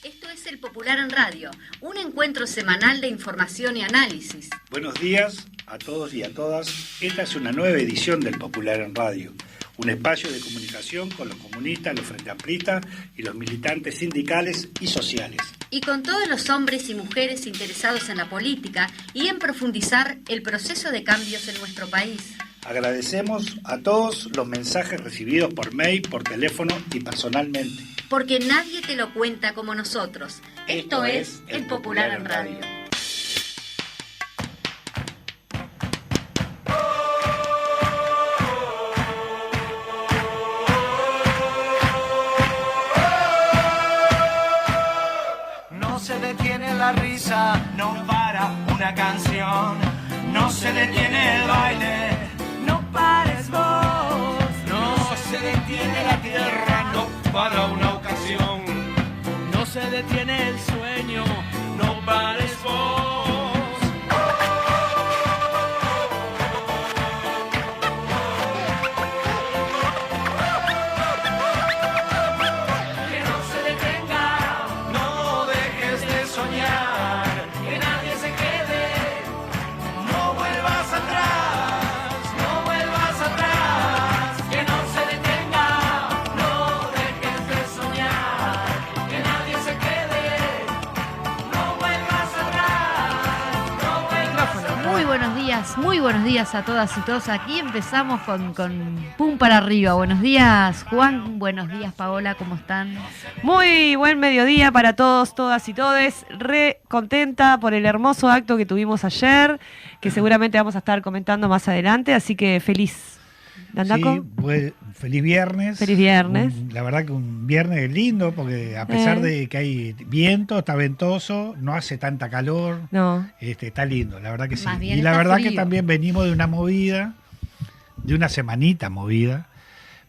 Esto es El Popular en Radio, un encuentro semanal de información y análisis. Buenos días a todos y a todas. Esta es una nueva edición del Popular en Radio, un espacio de comunicación con los comunistas, los frente amplistas y los militantes sindicales y sociales. Y con todos los hombres y mujeres interesados en la política y en profundizar el proceso de cambios en nuestro país. Agradecemos a todos los mensajes recibidos por mail, por teléfono y personalmente. Porque nadie te lo cuenta como nosotros. Esto es El Popular en Radio. No se detiene la risa, no para una canción. No se detiene el baile, no pares vos. No se detiene la tierra, no para una ocasión. No se detiene el sueño, no pares vos. Que no se detenga, no dejes de soñar. Que nadie se quede, no vuelvas atrás, no vuelvas atrás. Que no se detenga, no dejes de soñar. Que nadie se quede, no vuelvas atrás, no vuelvas atrás. Muy buenos días a todas y todos. Aquí empezamos con pum para arriba. Buenos días, Juan. Buenos días, Paola. ¿Cómo están? Muy buen mediodía para todos, todas y todes. Re contenta por el hermoso acto que tuvimos ayer, que seguramente vamos a estar comentando más adelante, así que feliz. ¿Dandaco? Sí, pues, feliz viernes. Feliz viernes. La verdad que un viernes lindo, porque a pesar de que hay viento, está ventoso, no hace tanta calor. No. Está lindo, la verdad que sí. Más bien Y la está verdad frío. que también venimos de una movida, de una semanita movida,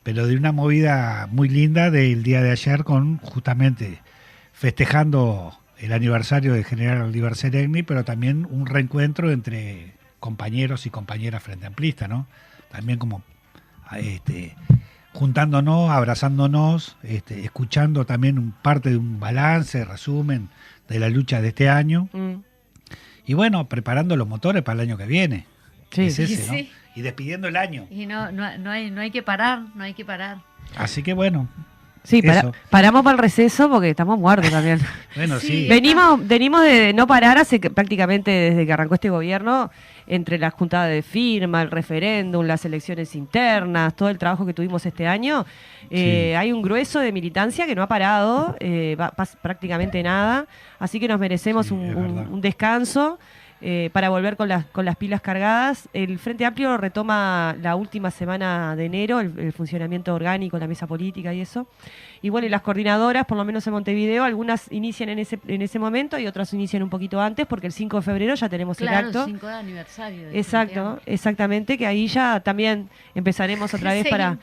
pero de una movida muy linda del día de ayer, con justamente festejando el aniversario de General Oliver Seregni, pero también un reencuentro entre compañeros y compañeras frente amplistas, ¿no? También como juntándonos, abrazándonos, escuchando también parte de un balance, resumen de la lucha de este año. Y bueno, preparando los motores para el año que viene. Sí. Es ese, ¿no? Sí. Y despidiendo el año. Y no hay que parar, no hay que parar. Así que bueno, Sí, eso. paramos para el receso porque estamos muertos también. Bueno, sí. Venimos de no parar prácticamente desde que arrancó este gobierno, entre las juntadas de firma, el referéndum, las elecciones internas, todo el trabajo que tuvimos este año. Sí. Hay un grueso de militancia que no ha parado, prácticamente nada, así que nos merecemos Sí, es verdad. un descanso. Para volver con las pilas cargadas. El Frente Amplio retoma la última semana de enero el funcionamiento orgánico, la mesa política y eso. Y bueno, y las coordinadoras, por lo menos en Montevideo, algunas inician en ese momento y otras inician un poquito antes, porque el 5 de febrero ya tenemos Claro, el acto. el 5 de aniversario. del Exacto, Frente exactamente, que ahí ya también empezaremos otra vez Sí. para...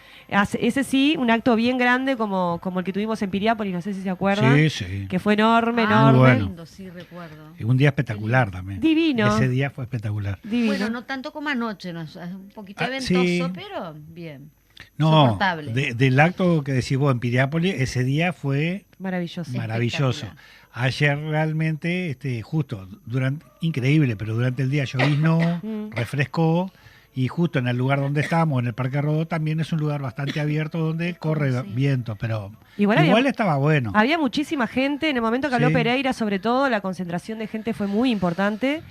Ese sí, un acto bien grande como el que tuvimos en Piriápolis, no sé si se acuerdan. Sí, sí. Que fue enorme, Amplio. enorme. bueno. Lindo, sí, recuerdo. Y un día espectacular también. Divino. Ese día fue espectacular. Divino. Bueno, no tanto como anoche, ¿no? Es un poquito ventoso, sí. pero bien. No, Soportable. del acto que decís vos en Piriápolis, ese día fue Maravilloso. maravilloso. Espectacular. Ayer realmente, justo, increíble, pero durante el día lloviznó, refrescó, y justo en el lugar donde estábamos, en el Parque Rodó, también es un lugar bastante abierto donde corre Sí. viento, pero Igual igual había- estaba bueno. Había muchísima gente, en el momento que habló Sí. Pereira, sobre todo, la concentración de gente fue muy importante.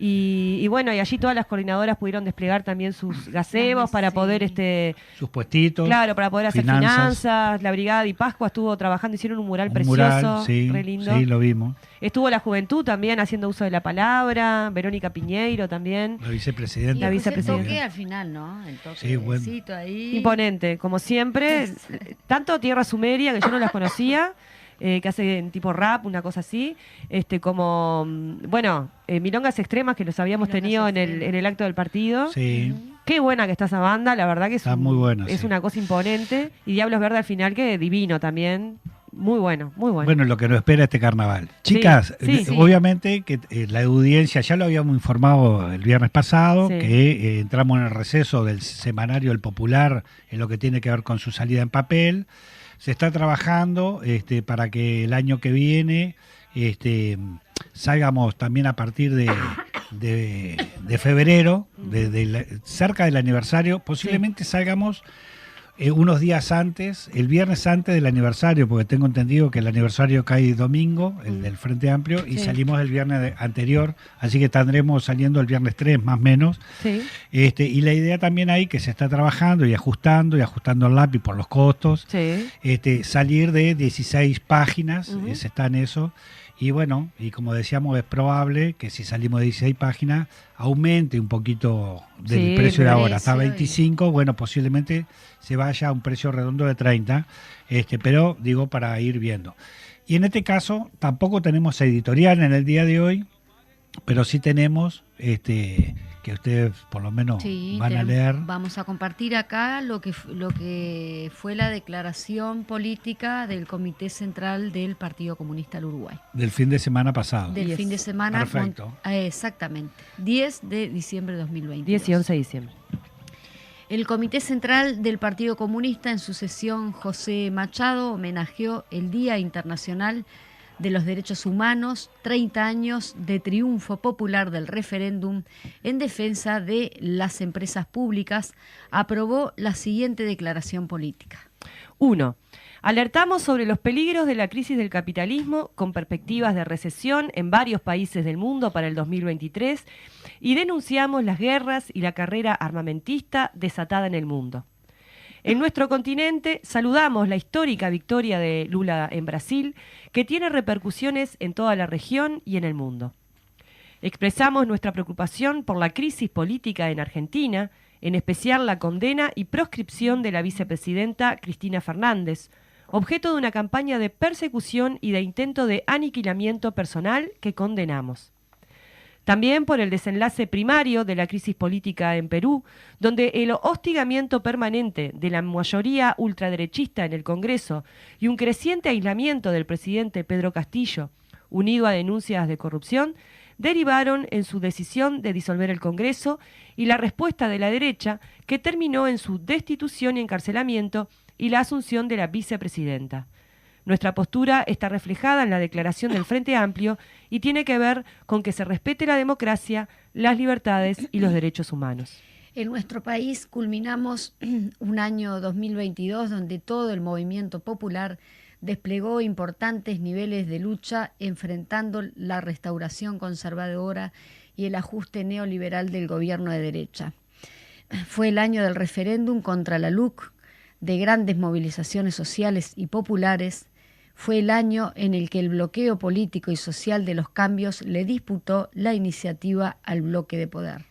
Y bueno, y allí todas las coordinadoras pudieron desplegar también sus gazebos para Sí. poder, Sus puestitos. claro, para poder hacer finanzas. finanzas. La Brigada y Pascua estuvo trabajando, hicieron un mural Un precioso, mural, sí, re lindo. sí, lo vimos. Estuvo la juventud también haciendo uso de la palabra, Verónica Piñeiro también. La vicepresidenta. Y La después el vicepresidenta. toque al final, ¿no? El toque Sí, bueno. ahí. Imponente, como siempre. Tanto Tierra Sumeria, que yo no las conocía, que hacen tipo rap, una cosa así, como, bueno, Milongas Extremas, que los habíamos Milongas tenido en Extremas. el acto del partido. Sí, Qué buena que está esa banda, la verdad que Está muy buena, es sí. una cosa imponente. Y Diablos Verde al final, que divino también. Muy bueno, muy bueno. bueno, lo que nos espera este carnaval. Chicas, sí, sí. obviamente que la audiencia, ya lo habíamos informado el viernes pasado, Sí. que entramos en el receso del semanario El Popular en lo que tiene que ver con su salida en papel. se está trabajando para que el año que viene salgamos también a partir de febrero, cerca del aniversario, posiblemente salgamos unos días antes, el viernes antes del aniversario, porque tengo entendido que el aniversario cae domingo, el del Frente Amplio, y salimos el viernes anterior, así que tendremos saliendo el viernes 3 más o menos. Sí. Y la idea también ahí que se está trabajando y ajustando el lápiz por los costos, Sí. Salir de 16 páginas, se está en eso. Y bueno, y como decíamos, es probable que si salimos de 16 páginas aumente un poquito del precio de ahora, hasta 25, bueno, posiblemente se vaya a un precio redondo de 30, pero digo para ir viendo. Y en este caso tampoco tenemos editorial en el día de hoy, pero sí tenemos que ustedes por lo menos van a leer. Vamos a compartir acá lo que fue la declaración política del Comité Central del Partido Comunista del Uruguay. Del fin de semana pasado. Del fin de semana. Perfecto. Exactamente. 10 de diciembre de 2020. 10 y 11 de diciembre. El Comité Central del Partido Comunista, en su sesión José Machado, homenajeó el Día Internacional de los Derechos Humanos, 30 años de triunfo popular del referéndum en defensa de las empresas públicas. Aprobó la siguiente declaración política. 1. Alertamos sobre los peligros de la crisis del capitalismo con perspectivas de recesión en varios países del mundo para el 2023 y denunciamos las guerras y la carrera armamentista desatada en el mundo. En nuestro continente saludamos la histórica victoria de Lula en Brasil, que tiene repercusiones en toda la región y en el mundo. Expresamos nuestra preocupación por la crisis política en Argentina, en especial la condena y proscripción de la vicepresidenta Cristina Fernández, objeto de una campaña de persecución y de intento de aniquilamiento personal que condenamos. También por el desenlace primario de la crisis política en Perú, donde el hostigamiento permanente de la mayoría ultraderechista en el Congreso y un creciente aislamiento del presidente Pedro Castillo, unido a denuncias de corrupción, derivaron en su decisión de disolver el Congreso y la respuesta de la derecha, que terminó en su destitución y encarcelamiento y la asunción de la vicepresidenta. Nuestra postura está reflejada en la declaración del Frente Amplio y tiene que ver con que se respete la democracia, las libertades y los derechos humanos. En nuestro país culminamos un año 2022 donde todo el movimiento popular desplegó importantes niveles de lucha enfrentando la restauración conservadora y el ajuste neoliberal del gobierno de derecha. Fue el año del referéndum contra la LUC, de grandes movilizaciones sociales y populares. Fue el año en el que el bloqueo político y social de los cambios le disputó la iniciativa al bloque de poder.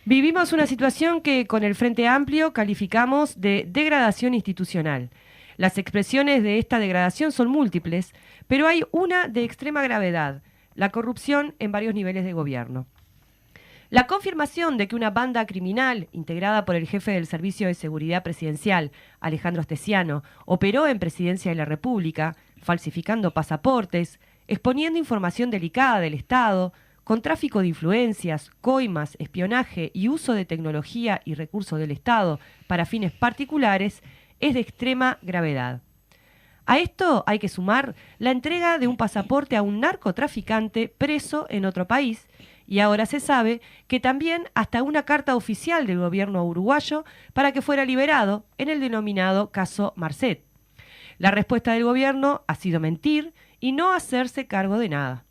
Vivimos una situación que con el Frente Amplio calificamos de degradación institucional. Las expresiones de esta degradación son múltiples, pero hay una de extrema gravedad: la corrupción en varios niveles de gobierno. La confirmación de que una banda criminal, integrada por el jefe del Servicio de Seguridad Presidencial, Alejandro Astesiano, operó en Presidencia de la República, falsificando pasaportes, exponiendo información delicada del Estado, con tráfico de influencias, coimas, espionaje y uso de tecnología y recursos del Estado para fines particulares, es de extrema gravedad. A esto hay que sumar la entrega de un pasaporte a un narcotraficante preso en otro país, y ahora se sabe que también hasta una carta oficial del gobierno uruguayo para que fuera liberado en el denominado caso Marcet. La respuesta del gobierno ha sido mentir y no hacerse cargo de nada.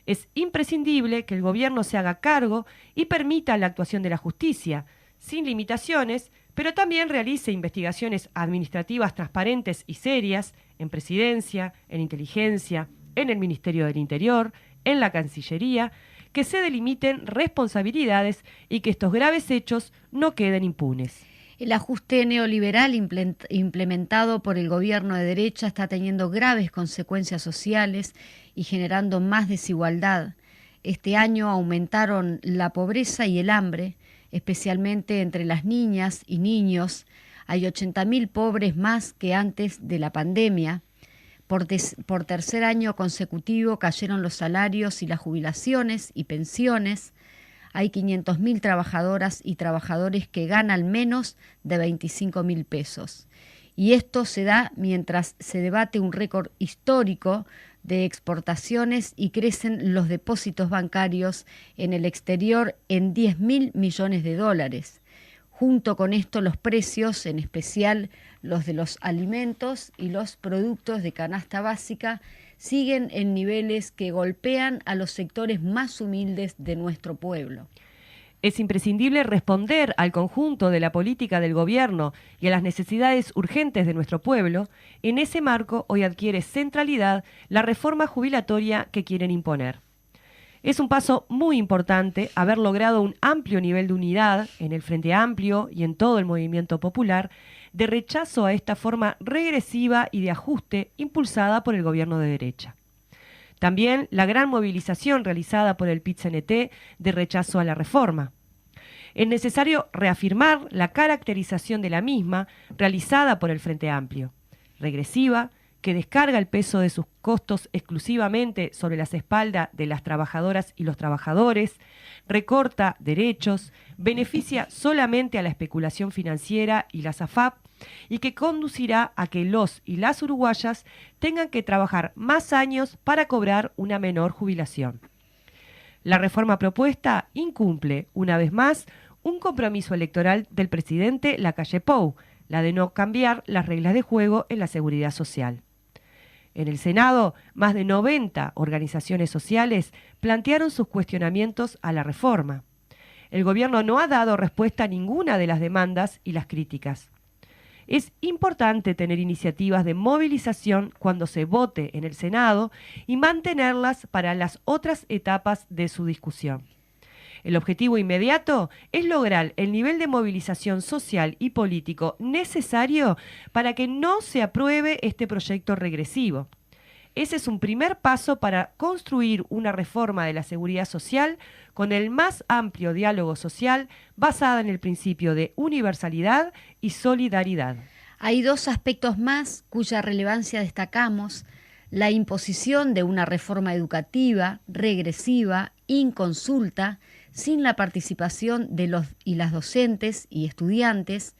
Es imprescindible que el gobierno se haga cargo y permita la actuación de la justicia, sin limitaciones, pero también realice investigaciones administrativas transparentes y serias en Presidencia, en Inteligencia, en el Ministerio del Interior, en la Cancillería, que se delimiten responsabilidades y que estos graves hechos no queden impunes. El ajuste neoliberal implementado por el gobierno de derecha está teniendo graves consecuencias sociales y generando más desigualdad. Este año aumentaron la pobreza y el hambre, especialmente entre las niñas y niños. Hay 80.000 pobres más que antes de la pandemia. Por tercer año consecutivo cayeron los salarios y las jubilaciones y pensiones. Hay 500.000 trabajadoras y trabajadores que ganan menos de 25.000 pesos. Y esto se da mientras se debate un récord histórico de exportaciones y crecen los depósitos bancarios en el exterior en 10.000 millones de dólares. Junto con esto, los precios, en especial los de los alimentos y los productos de canasta básica, siguen en niveles que golpean a los sectores más humildes de nuestro pueblo. Es imprescindible responder al conjunto de la política del gobierno y a las necesidades urgentes de nuestro pueblo. En ese marco, hoy adquiere centralidad la reforma jubilatoria que quieren imponer. Es un paso muy importante haber logrado un amplio nivel de unidad en el Frente Amplio y en todo el movimiento popular de rechazo a esta forma regresiva y de ajuste impulsada por el gobierno de derecha. También la gran movilización realizada por el PIT-CNT de rechazo a la reforma. Es necesario reafirmar la caracterización de la misma realizada por el Frente Amplio, regresiva, que descarga el peso de sus costos exclusivamente sobre las espaldas de las trabajadoras y los trabajadores, recorta derechos, beneficia solamente a la especulación financiera y las AFAP, y que conducirá a que los y las uruguayas tengan que trabajar más años para cobrar una menor jubilación. La reforma propuesta incumple, una vez más, un compromiso electoral del presidente Lacalle Pou, la de no cambiar las reglas de juego en la seguridad social. En el Senado, más de 90 organizaciones sociales plantearon sus cuestionamientos a la reforma. El gobierno no ha dado respuesta a ninguna de las demandas y las críticas. Es importante tener iniciativas de movilización cuando se vote en el Senado y mantenerlas para las otras etapas de su discusión. El objetivo inmediato es lograr el nivel de movilización social y político necesario para que no se apruebe este proyecto regresivo. Ese es un primer paso para construir una reforma de la seguridad social con el más amplio diálogo social basada en el principio de universalidad y solidaridad. Hay dos aspectos más cuya relevancia destacamos: la imposición de una reforma educativa regresiva, inconsulta, sin la participación de los y las docentes y estudiantes,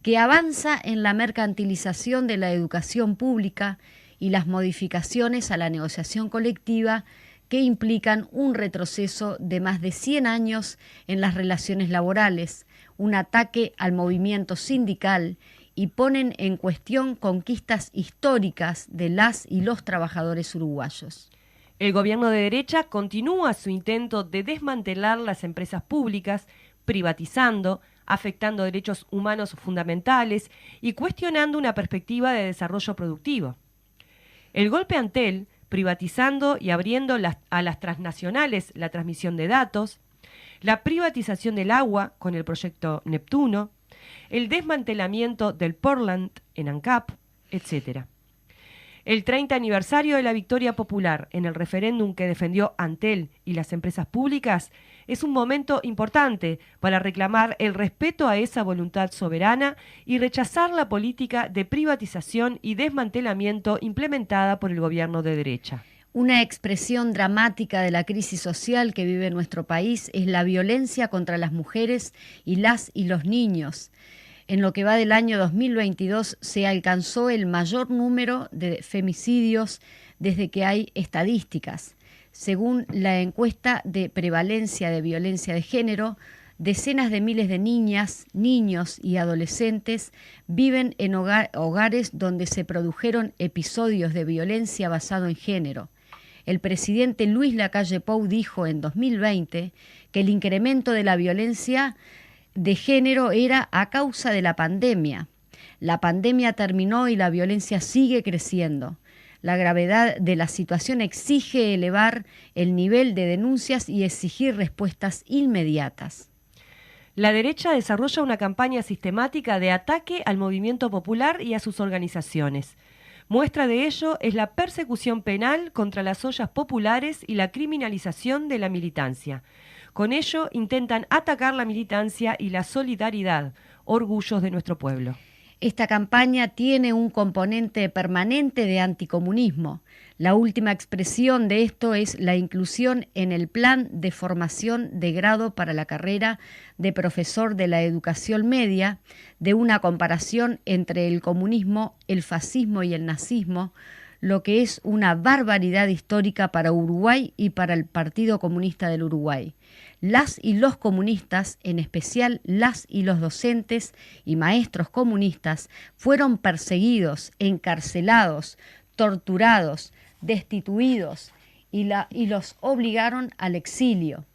que avanza en la mercantilización de la educación pública y las modificaciones a la negociación colectiva que implican un retroceso de más de 100 años en las relaciones laborales, un ataque al movimiento sindical y ponen en cuestión conquistas históricas de las y los trabajadores uruguayos. El gobierno de derecha continúa su intento de desmantelar las empresas públicas, privatizando, afectando derechos humanos fundamentales y cuestionando una perspectiva de desarrollo productivo. El golpe Antel, privatizando y abriendo a las transnacionales la transmisión de datos, la privatización del agua con el proyecto Neptuno, el desmantelamiento del Portland en ANCAP, etc. El 30 aniversario de la victoria popular en el referéndum que defendió Antel y las empresas públicas es un momento importante para reclamar el respeto a esa voluntad soberana y rechazar la política de privatización y desmantelamiento implementada por el gobierno de derecha. Una expresión dramática de la crisis social que vive nuestro país es la violencia contra las mujeres y las y los niños. En lo que va del año 2022 se alcanzó el mayor número de femicidios desde que hay estadísticas. Según la encuesta de prevalencia de violencia de género, decenas de miles de niñas, niños y adolescentes viven en hogares donde se produjeron episodios de violencia basado en género. El presidente Luis Lacalle Pou dijo en 2020 que el incremento de la violencia de género era a causa de la pandemia. La pandemia terminó y la violencia sigue creciendo. La gravedad de la situación exige elevar el nivel de denuncias y exigir respuestas inmediatas. La derecha desarrolla una campaña sistemática de ataque al movimiento popular y a sus organizaciones. Muestra de ello es la persecución penal contra las ollas populares y la criminalización de la militancia. Con ello intentan atacar la militancia y la solidaridad, orgullos de nuestro pueblo. Esta campaña tiene un componente permanente de anticomunismo. La última expresión de esto es la inclusión en el plan de formación de grado para la carrera de profesor de la educación media de una comparación entre el comunismo, el fascismo y el nazismo, lo que es una barbaridad histórica para Uruguay y para el Partido Comunista del Uruguay. Las y los comunistas, en especial las y los docentes y maestros comunistas, fueron perseguidos, encarcelados, torturados, destituidos y los obligaron al exilio.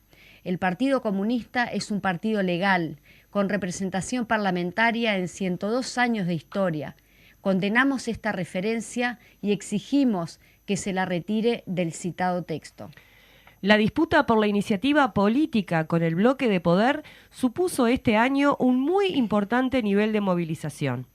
El Partido Comunista es un partido legal, con representación parlamentaria en 102 años de historia. Condenamos esta referencia y exigimos que se la retire del citado texto. La disputa por la iniciativa política con el bloque de poder supuso este año un muy importante nivel de movilización.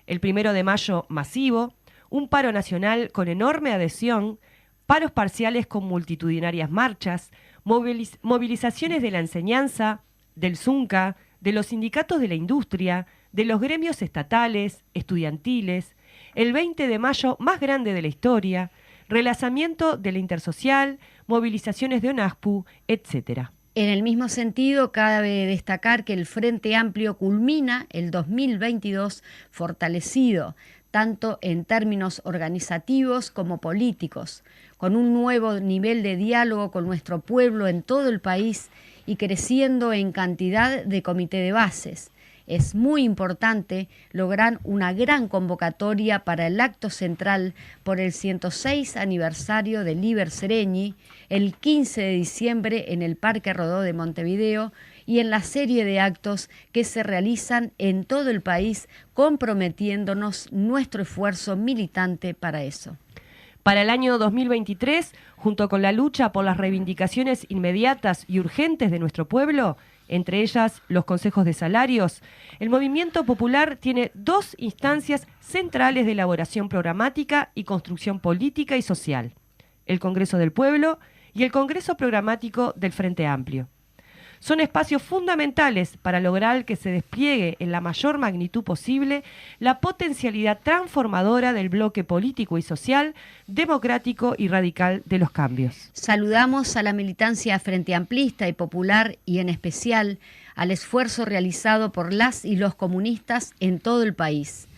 El 1 de mayo masivo, un paro nacional con enorme adhesión, paros parciales con multitudinarias marchas, movilizaciones de la enseñanza, del Zunca, de los sindicatos de la industria, de los gremios estatales, estudiantiles, el 20 de mayo más grande de la historia, relanzamiento de la Intersocial, movilizaciones de ONASPU, etc. En el mismo sentido, cabe destacar que el Frente Amplio culmina el 2022 fortalecido, tanto en términos organizativos como políticos, con un nuevo nivel de diálogo con nuestro pueblo en todo el país y creciendo en cantidad de comité de bases. Es muy importante lograr una gran convocatoria para el acto central por el 106 aniversario de Líber Seregni, el 15 de diciembre en el Parque Rodó de Montevideo y en la serie de actos que se realizan en todo el país, comprometiéndonos nuestro esfuerzo militante para eso. Para el año 2023, junto con la lucha por las reivindicaciones inmediatas y urgentes de nuestro pueblo, entre ellas los consejos de salarios, el movimiento popular tiene dos instancias centrales de elaboración programática y construcción política y social: el Congreso del Pueblo y el Congreso Programático del Frente Amplio. Son espacios fundamentales para lograr que se despliegue en la mayor magnitud posible la potencialidad transformadora del bloque político y social, democrático y radical de los cambios. Saludamos a la militancia frente amplista y popular y en especial al esfuerzo realizado por las y los comunistas en todo el país.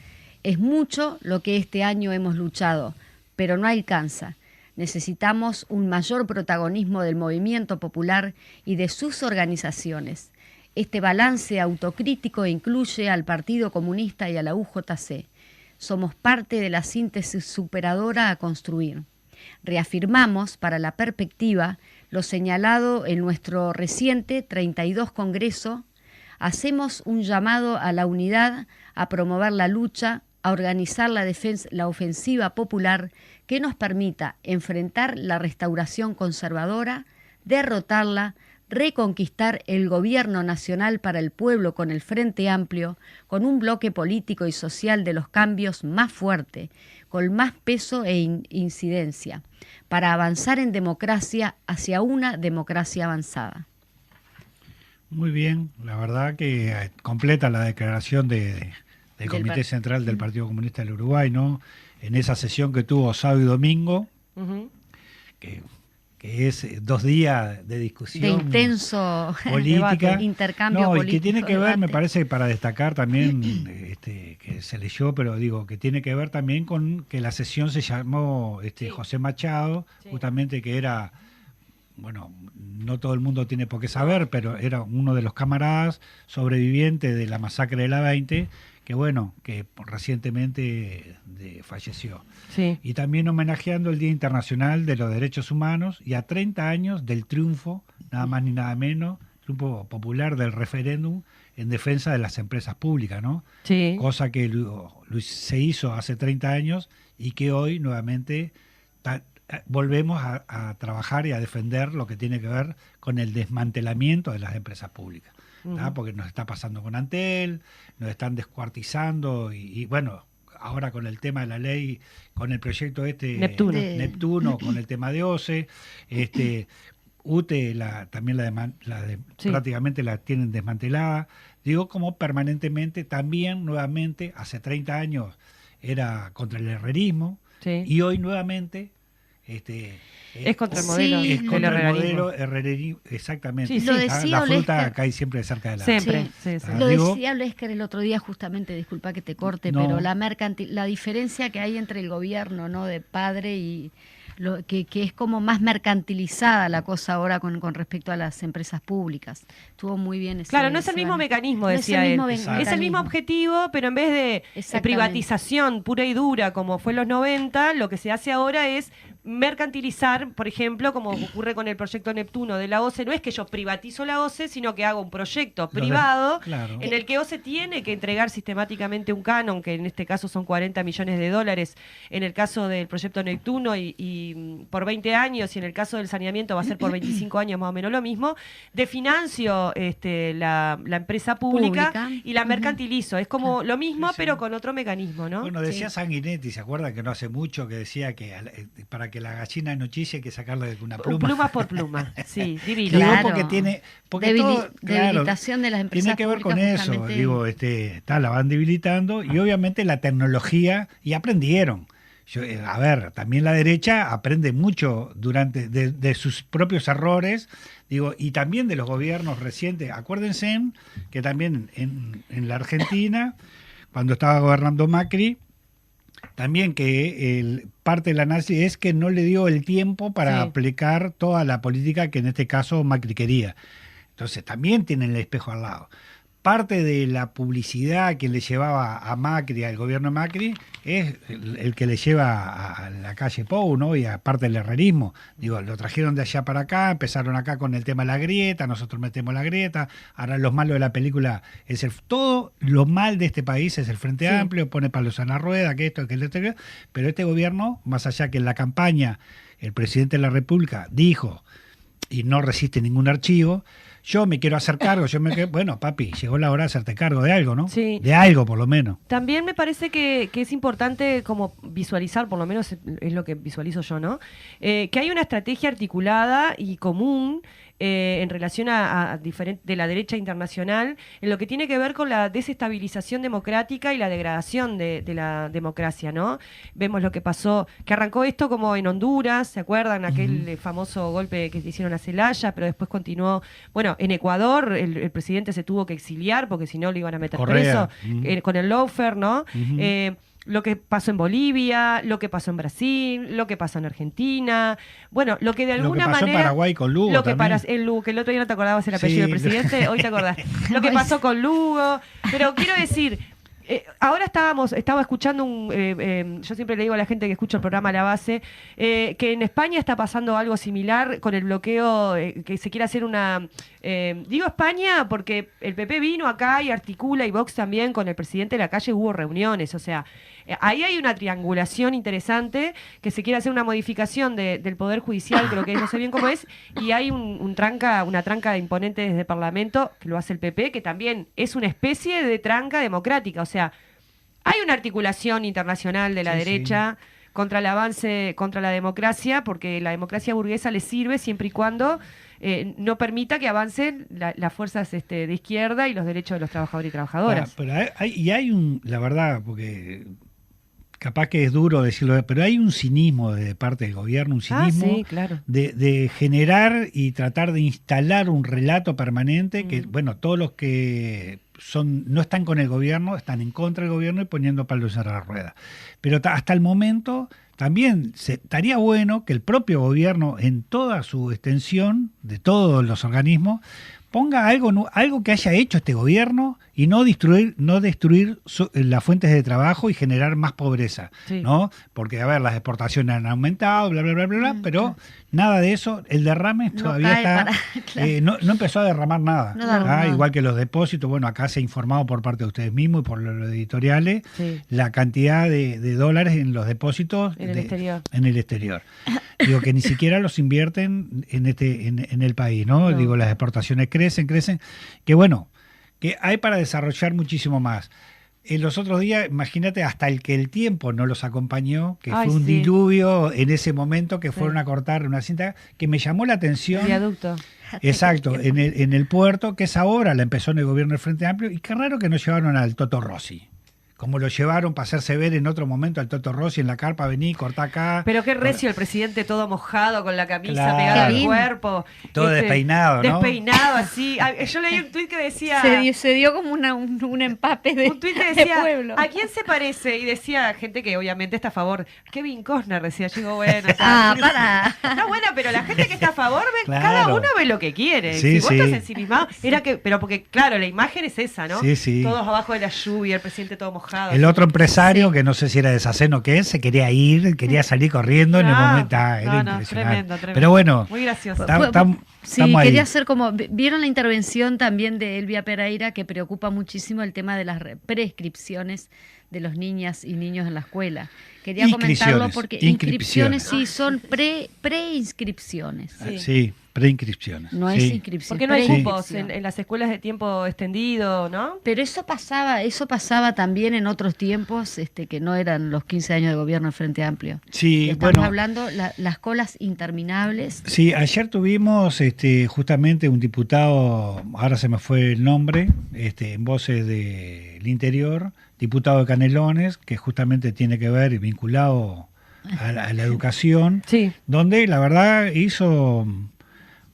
Es mucho lo que este año hemos luchado, pero no alcanza. Necesitamos un mayor protagonismo del movimiento popular y de sus organizaciones. Este balance autocrítico incluye al Partido Comunista y a la UJC. Somos parte de la síntesis superadora a construir. Reafirmamos para la perspectiva lo señalado en nuestro reciente 32 Congreso. Hacemos un llamado a la unidad, a promover la lucha, a organizar la ofensiva popular que nos permita enfrentar la restauración conservadora, derrotarla, reconquistar el gobierno nacional para el pueblo con el Frente Amplio, con un bloque político y social de los cambios más fuerte, con más peso e incidencia, para avanzar en democracia hacia una democracia avanzada. Muy bien, la verdad que completa la declaración del Comité Central del Partido Comunista del Uruguay, ¿no? En esa sesión que tuvo sábado y domingo, que es 2 días de discusión, de intenso política, intercambio político. Y que tiene que ver, debate. me parece, para destacar también, que se leyó, pero digo, que tiene que ver también con que la sesión se llamó José Machado, justamente que era, bueno, no todo el mundo tiene por qué saber, pero era uno de los camaradas sobrevivientes de la masacre de la 20, que bueno, que recientemente falleció. Sí. Y también homenajeando el Día Internacional de los Derechos Humanos y a 30 años del triunfo, nada más ni nada menos, triunfo popular del referéndum en defensa de las empresas públicas, ¿no? Sí. Cosa que se hizo hace 30 años y que hoy nuevamente volvemos a trabajar y a defender lo que tiene que ver con el desmantelamiento de las empresas públicas. Porque nos está pasando con Antel, nos están descuartizando y bueno, ahora con el tema de la ley, con el proyecto Neptuno, con el tema de OCE, UTE también Sí. prácticamente la tienen desmantelada. digo como permanentemente, también nuevamente, hace 30 años era contra el herrerismo, Sí. y hoy nuevamente Es contra el modelo Sí, es del contra el herrerismo. modelo herrerismo, exactamente. Sí, sí. Lo La decía fruta Olesker. cae siempre cerca de la... Siempre. Sí. Sí, sí. Ah, Lo digo- decía Olesker el otro día justamente, disculpa que te corte, No. pero la diferencia que hay entre el gobierno, ¿no?, de padre y que es como más mercantilizada la cosa ahora con respecto a las empresas públicas. Estuvo muy bien ese. Claro, no es el mismo ese- mecanismo, no es decía el mismo él. Exacto. Es el mismo objetivo, pero en vez de Exactamente. privatización pura y dura como fue en los 90, lo que se hace ahora es mercantilizar, por ejemplo, como ocurre con el proyecto Neptuno de la OCE. No es que yo privatizo la OCE, sino que hago un proyecto Lo de- privado claro. en el que OCE tiene que entregar sistemáticamente un canon, que en este caso son 40 millones de dólares, en el caso del proyecto Neptuno y por 20 años, y en el caso del saneamiento va a ser por 25 años más o menos lo mismo, de financio la empresa pública, Pública. y la Ujú. mercantilizo. Es como lo mismo, Sí, sí. pero con otro mecanismo, ¿no? Bueno, decía Sí. Sanguinetti, ¿se acuerdan que no hace mucho que decía que para que la gallina no chille hay que sacarle de una Pluma pluma? por pluma, sí, divino. Digo, Claro. porque tiene... Porque todo, claro, debilitación de las empresas tiene que ver con públicas, eso, justamente. digo, la van debilitando y obviamente la tecnología, y aprendieron. A ver, también la derecha aprende mucho de sus propios errores, digo, y también de los gobiernos recientes. Acuérdense que también en la Argentina, cuando estaba gobernando Macri, también que parte de la nazi es que no le dio el tiempo para Sí. aplicar toda la política que en este caso Macri quería. Entonces también tienen el espejo al lado. Parte de la publicidad que le llevaba a Macri, al gobierno de Macri, es el que le lleva a la calle Pou, ¿no? Y aparte del herrerismo. Digo, lo trajeron de allá para acá, empezaron acá con el tema de la grieta, nosotros metemos la grieta, ahora lo malo de la película es todo lo mal de este país es el Frente Sí. Amplio, pone palos en la rueda, que esto, que el otro, pero este gobierno, más allá que en la campaña el presidente de la República dijo, y no resiste ningún archivo, yo me quiero hacer cargo, bueno, papi, llegó la hora de hacerte cargo de algo, ¿no? Sí. De algo, por lo menos. También me parece que es importante como visualizar, por lo menos es lo que visualizo yo, ¿no? Que hay una estrategia articulada y común en relación de la derecha internacional en lo que tiene que ver con la desestabilización democrática y la degradación de la democracia, ¿no? Vemos lo que pasó, que arrancó esto como en Honduras, ¿se acuerdan? Aquel famoso golpe que hicieron a Zelaya, pero después continuó, bueno, en Ecuador el presidente se tuvo que exiliar porque si no lo iban a meter Correa. preso, con el lawfare, ¿no? Ujú. Lo que pasó en Bolivia, lo que pasó en Brasil, lo que pasó en Argentina, bueno, lo que de Lo que alguna pasó en manera... Paraguay con Lugo Lo que también. en Lugo, que el otro día no te acordabas el Sí. apellido del presidente, hoy te acordás. Lo que pasó con Lugo, pero quiero decir... ahora estaba escuchando yo siempre le digo a la gente que escucha el programa La Base, que en España está pasando algo similar con el bloqueo, que se quiere hacer digo España porque el PP vino acá y articula, y Vox también, con el presidente de la calle hubo reuniones, o sea, ahí hay una triangulación interesante, que se quiere hacer una modificación del Poder Judicial, creo que no sé bien cómo es, y hay una tranca de imponentes desde el Parlamento, que lo hace el PP, que también es una especie de tranca democrática, o sea, hay una articulación internacional de la Sí, derecha contra el avance, contra la democracia, porque la democracia burguesa le sirve siempre y cuando no permita que avancen las fuerzas de izquierda y los derechos de los trabajadores y trabajadoras. Pero hay la verdad, porque capaz que es duro decirlo, pero hay un cinismo de parte del gobierno, un cinismo sí, claro. de generar y tratar de instalar un relato permanente que, bueno, todos los que no están con el gobierno, están en contra del gobierno y poniendo palos en la rueda. Pero hasta el momento también estaría bueno que el propio gobierno, en toda su extensión, de todos los organismos, ponga algo que haya hecho este gobierno y no destruir las fuentes de trabajo y generar más pobreza, Sí. ¿no? Porque, a ver, las exportaciones han aumentado, bla, bla, bla, bla, pero nada de eso. El derrame No todavía cae está... claro. no empezó a derramar nada. No derramó nada. Igual que los depósitos, bueno, acá se ha informado por parte de ustedes mismos y por los editoriales Sí. la cantidad de dólares en los depósitos En el exterior. en el exterior. Digo, que ni siquiera los invierten en el país, ¿no? No. Digo, las exportaciones crecen, que bueno, que hay para desarrollar muchísimo más. En los otros días, imagínate, hasta el tiempo no los acompañó, que Ay, fue un sí. diluvio en ese momento que Sí. fueron a cortar una cinta que me llamó la atención. Viaducto. Exacto, en el puerto, que esa obra la empezó en el gobierno del Frente Amplio, y qué raro que no llevaron al Toto Rossi. Como lo llevaron para hacerse ver en otro momento al Toto Rossi en la carpa, vení, cortá acá. Pero qué recio el presidente todo mojado con la camisa Claro. pegada al Qué cuerpo. Todo despeinado, ¿no? Despeinado así. Yo leí un tuit que decía... Se dio como un empape de, un tuit que de decía, pueblo. ¿a quién se parece? Y decía gente que obviamente está a favor. Kevin Costner decía, yo digo, bueno. Para. No, bueno, pero la gente que está a favor, Claro. cada uno ve lo que quiere. Sí, Si vos sí. estás ensimismado, pero porque, claro, la imagen es esa, ¿no? Sí, sí. Todos abajo de la lluvia, el presidente todo mojado. El otro empresario, que no sé si era de Saceno que es, se quería ir, quería salir corriendo en el momento. Era impresionante. tremendo. Pero bueno, Muy gracioso. Sí, estamos ahí. quería hacer como... ¿Vieron la intervención también de Elvia Pereira, que preocupa muchísimo el tema de las prescripciones de los niñas y niños en la escuela? Quería comentarlo Inscripciones, porque inscripciones. sí, son preinscripciones. Sí, preinscripciones. No sí. es inscripción. Porque no hay cupos preinscripción. en las escuelas de tiempo extendido, ¿no? Pero eso pasaba también en otros tiempos, que no eran los 15 años de gobierno del Frente Amplio. Sí, Estamos bueno. hablando las colas interminables. Sí, ayer tuvimos justamente un diputado, ahora se me fue el nombre, en Voces del Interior, diputado de Canelones, que justamente tiene que ver vinculado a la educación, Sí. donde la verdad hizo,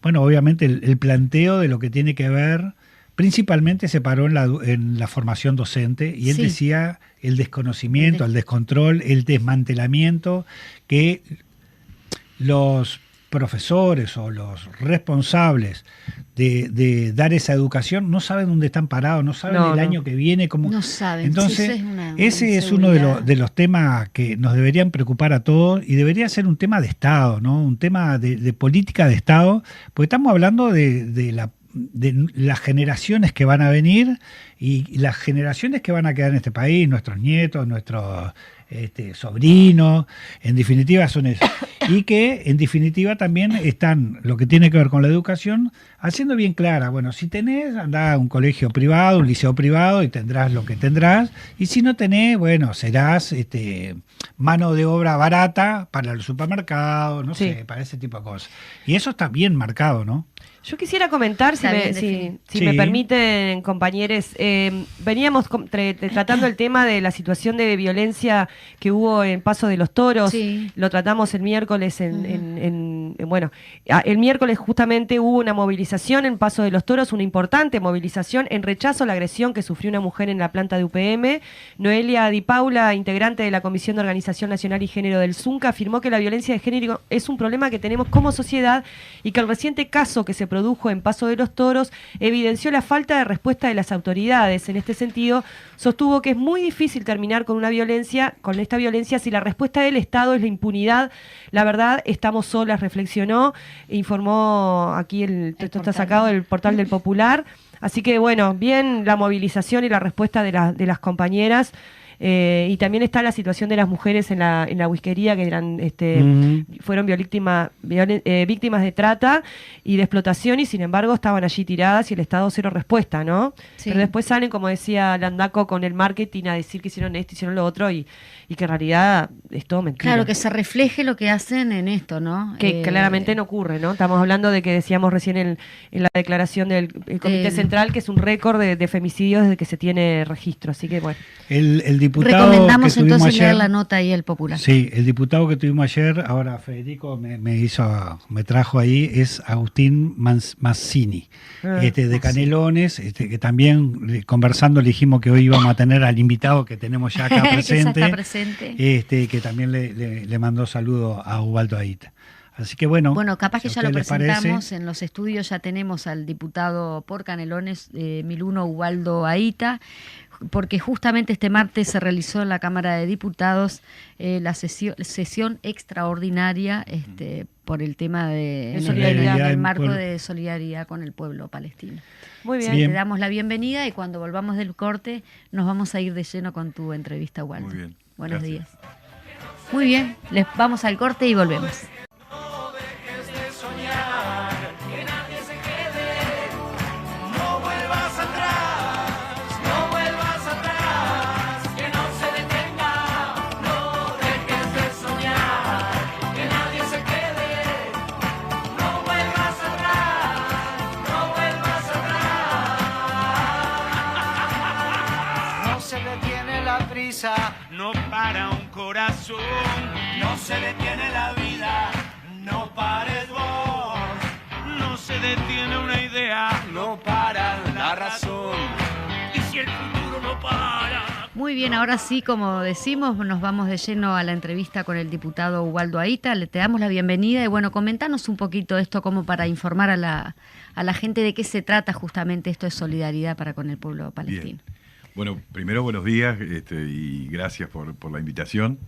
bueno, obviamente el planteo de lo que tiene que ver, principalmente se paró en la formación docente, y él Sí. decía el desconocimiento, el descontrol, el desmantelamiento, que los profesores o los responsables de dar esa educación no saben dónde están parados, no saben el año que viene, cómo. No saben. Entonces, Sí, una ese es uno inseguridad. de los temas que nos deberían preocupar a todos, y debería ser un tema de Estado, ¿no? Un tema de política de Estado, porque estamos hablando de las generaciones que van a venir y las generaciones que van a quedar en este país, nuestros nietos, nuestros sobrinos, en definitiva son esos. Y que en definitiva también están, lo que tiene que ver con la educación, haciendo bien clara, bueno, si tenés, andá a un colegio privado, un liceo privado, y tendrás lo que tendrás, y si no tenés, bueno, serás mano de obra barata para el supermercado, no Sí. sé, para ese tipo de cosas. Y eso está bien marcado, ¿no? Yo quisiera comentar, si Está me, bien si, definido. si Sí. me permiten, compañeros, veníamos tratando el tema de la situación de violencia que hubo en Paso de los Toros. Sí. Lo tratamos el miércoles el miércoles justamente hubo una movilización en Paso de los Toros, una importante movilización en rechazo a la agresión que sufrió una mujer en la planta de UPM. Noelia Di Paula, integrante de la Comisión de Organización Nacional y Género del ZUNCA, afirmó que la violencia de género es un problema que tenemos como sociedad y que el reciente caso que se produjo en Paso de los Toros evidenció la falta de respuesta de las autoridades. En este sentido, sostuvo que es muy difícil terminar con esta violencia, si la respuesta del Estado es la impunidad. La verdad, estamos solas, reflexionó, informó aquí esto está portal. sacado del portal del Popular. Así que bueno, bien la movilización y la respuesta de las compañeras. Y también está la situación de las mujeres en la whiskería, que eran fueron víctimas de trata y de explotación, y sin embargo estaban allí tiradas y el Estado cero respuesta, ¿no? Sí. Pero después salen, como decía Landaco, con el marketing a decir que hicieron esto, hicieron lo otro, y que en realidad es todo mentira. Claro, que se refleje lo que hacen en esto, ¿no? Que claramente no ocurre, ¿no? Estamos hablando de que decíamos recién en la declaración del Comité Central, que es un récord de femicidios desde que se tiene registro, así que bueno. El diputado Recomendamos que tuvimos entonces ayer, leer la nota ahí, el Popular. Sí, el diputado que tuvimos ayer, ahora Federico me trajo ahí, es Agustín Mazzini, de Canelones, que también conversando le dijimos que hoy íbamos a tener al invitado que tenemos ya acá Que ya presente, está presente. que también le mandó saludo a Ubaldo Aita. Así que bueno, Bueno, capaz que si a ya lo ustedes les presentamos, parece. en los estudios ya tenemos al diputado por Canelones, Miluno Ubaldo Aita, porque justamente este martes se realizó en la Cámara de Diputados la sesión extraordinaria por el tema de solidaridad en el en marco pueblo. de solidaridad con el pueblo palestino. Muy bien. Así que Bien. te damos la bienvenida y cuando volvamos del corte nos vamos a ir de lleno con tu entrevista, Ubaldo. Muy bien. Buenos Gracias. días. Muy bien, les vamos al corte y volvemos. No dejes de soñar, que nadie se quede. No vuelvas atrás, no vuelvas atrás, que no se detenga. No dejes de soñar, que nadie se quede. No vuelvas atrás. cabeza, no para un corazón. No se detiene la vida, no pares vos. No se detiene una idea, no para la razón. Y si el futuro no para... Muy bien, ahora sí, como decimos, nos vamos de lleno a la entrevista con el diputado Ubaldo Aita. Le te damos la bienvenida y bueno, comentanos un poquito esto como para informar a la gente de qué se trata justamente esto de solidaridad para con el pueblo palestino. Bien. Bueno, primero buenos días y gracias por la invitación.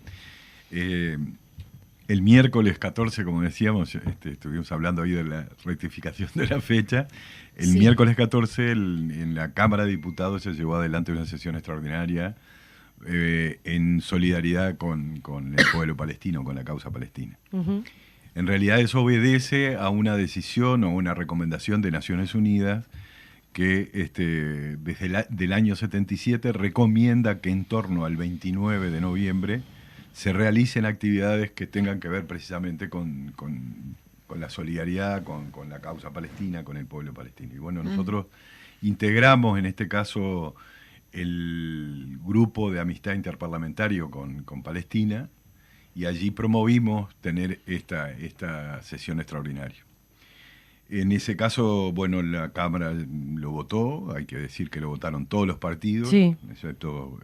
El miércoles 14, como decíamos, estuvimos hablando ahí de la rectificación de la fecha. El Sí. miércoles 14 en la Cámara de Diputados se llevó adelante una sesión extraordinaria en solidaridad con el pueblo palestino, con la causa palestina. Ujú. En realidad eso obedece a una decisión o una recomendación de Naciones Unidas que desde el año 77 recomienda que en torno al 29 de noviembre se realicen actividades que tengan que ver precisamente con la solidaridad, con la causa palestina, con el pueblo palestino. Y bueno, nosotros integramos en este caso el grupo de amistad interparlamentario con Palestina y allí promovimos tener esta sesión extraordinaria. En ese caso, bueno, la Cámara lo votó, hay que decir que lo votaron todos los partidos, Sí. excepto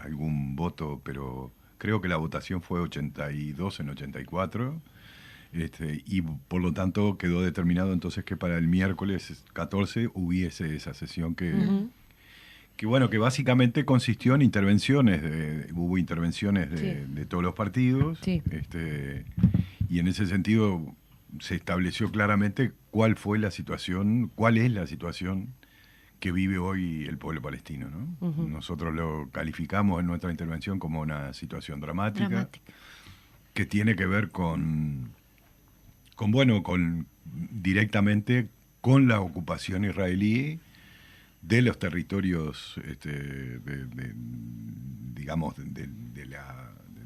algún voto, pero creo que la votación fue 82 en 84, y por lo tanto quedó determinado entonces que para el miércoles 14 hubiese esa sesión que bueno, que básicamente consistió en intervenciones, hubo intervenciones de todos los partidos, Sí. Y en ese sentido se estableció claramente cuál es la situación que vive hoy el pueblo palestino, ¿no? Ujú. Nosotros lo calificamos en nuestra intervención como una situación dramática. Que tiene que ver con directamente con la ocupación israelí de los territorios,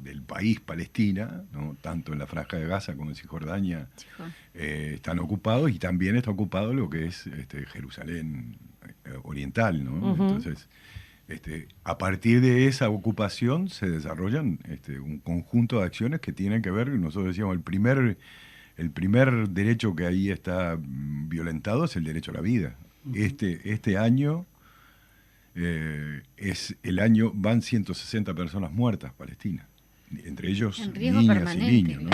del país Palestina, ¿no? Tanto en la Franja de Gaza como en Cisjordania están ocupados, y también está ocupado lo que es Jerusalén oriental, ¿no? Ujú. Entonces, a partir de esa ocupación se desarrollan un conjunto de acciones que tienen que ver, nosotros decíamos, el primer derecho que ahí está violentado es el derecho a la vida. Este año es el año, van 160 personas muertas palestinas, entre ellos En riesgo niñas permanente. y niños, ¿no?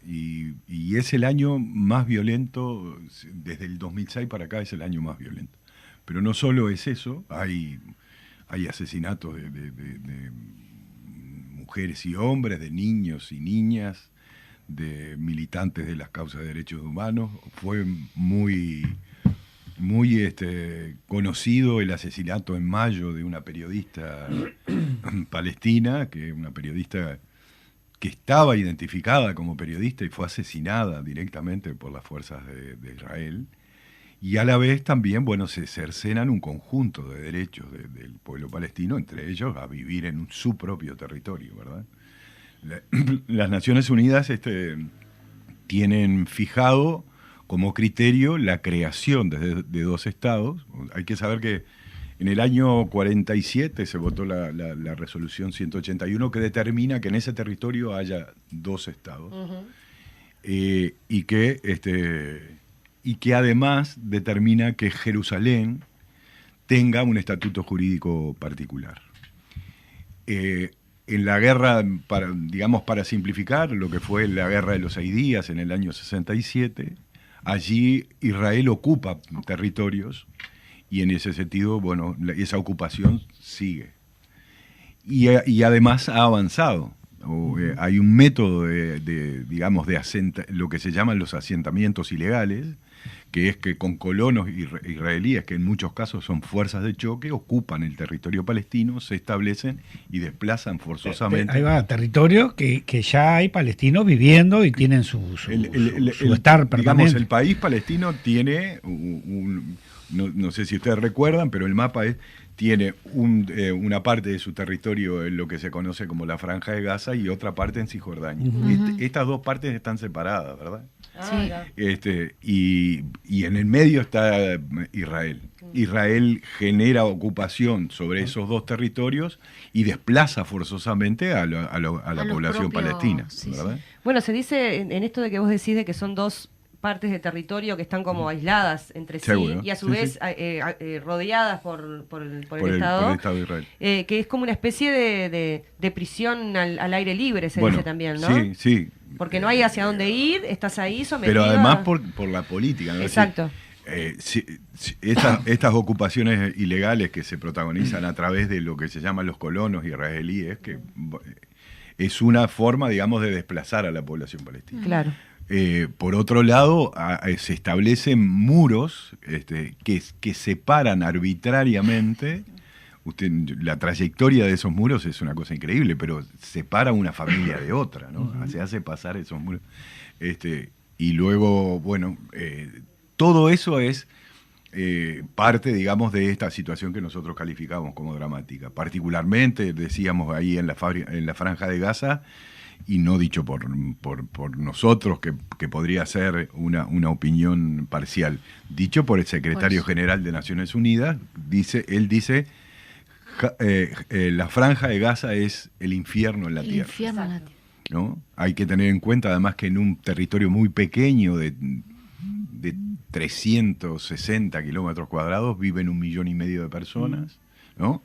Y es el año más violento, desde el 2006 para acá es el año más violento. Pero no solo es eso, hay asesinatos de mujeres y hombres, de niños y niñas, de militantes de las causas de derechos humanos. Fue muy conocido el asesinato en mayo de una periodista palestina, una periodista que estaba identificada como periodista y fue asesinada directamente por las fuerzas de Israel. Y a la vez también, bueno, se cercenan un conjunto de derechos del pueblo palestino, entre ellos a vivir en su propio territorio, ¿verdad? Las Naciones Unidas tienen fijado como criterio la creación de dos estados. Hay que saber que en el año 47 se votó la resolución 181 que determina que en ese territorio haya dos estados. Y que además determina que Jerusalén tenga un estatuto jurídico particular. En la guerra, para simplificar, lo que fue la guerra de los 6 días en el año 67, allí Israel ocupa territorios y en ese sentido, bueno, esa ocupación sigue. Y además ha avanzado. Hay un método lo que se llaman los asentamientos ilegales, que es que con colonos israelíes, que en muchos casos son fuerzas de choque, ocupan el territorio palestino, se establecen y desplazan forzosamente. Ahí va, territorio que ya hay palestinos viviendo y tienen su estar permanente. Digamos, el país palestino tiene no sé si ustedes recuerdan, pero el mapa tiene una parte de su territorio en lo que se conoce como la Franja de Gaza y otra parte en Cisjordania. Estas dos partes están separadas, ¿verdad? Sí. Y en el medio está Israel. Israel genera ocupación sobre esos dos territorios y desplaza forzosamente a la los población propios, palestina, sí, ¿verdad? Bueno, se dice en esto de que vos decís de que son dos partes de territorio que están como aisladas entre sí Seguro. y a su Sí, vez sí. rodeadas por el Estado, por el Estado de Israel. que es como una especie de prisión al aire libre, se Bueno, dice también, ¿no? Sí, sí. Porque no hay hacia dónde ir, estás ahí sometido. Pero además a- por la política, ¿no? Exacto. Estas ocupaciones ilegales que se protagonizan a través de lo que se llaman los colonos israelíes, que es una forma, digamos, de desplazar a la población palestina. Claro. Por otro lado, se establecen muros que separan arbitrariamente. La trayectoria de esos muros es una cosa increíble, pero separa una familia de otra, ¿no? Se hace pasar esos muros. Y luego, bueno, todo eso es parte, digamos, de esta situación que nosotros calificamos como dramática. Particularmente, decíamos ahí en la Franja de Gaza, y no dicho por nosotros, que podría ser una opinión parcial, dicho por el secretario general de Naciones Unidas, él dice, la Franja de Gaza es el infierno en la El tierra. infierno en la tierra. ¿No? Hay que tener en cuenta además que en un territorio muy pequeño de 360 kilómetros cuadrados viven 1,5 millones de personas, ¿no?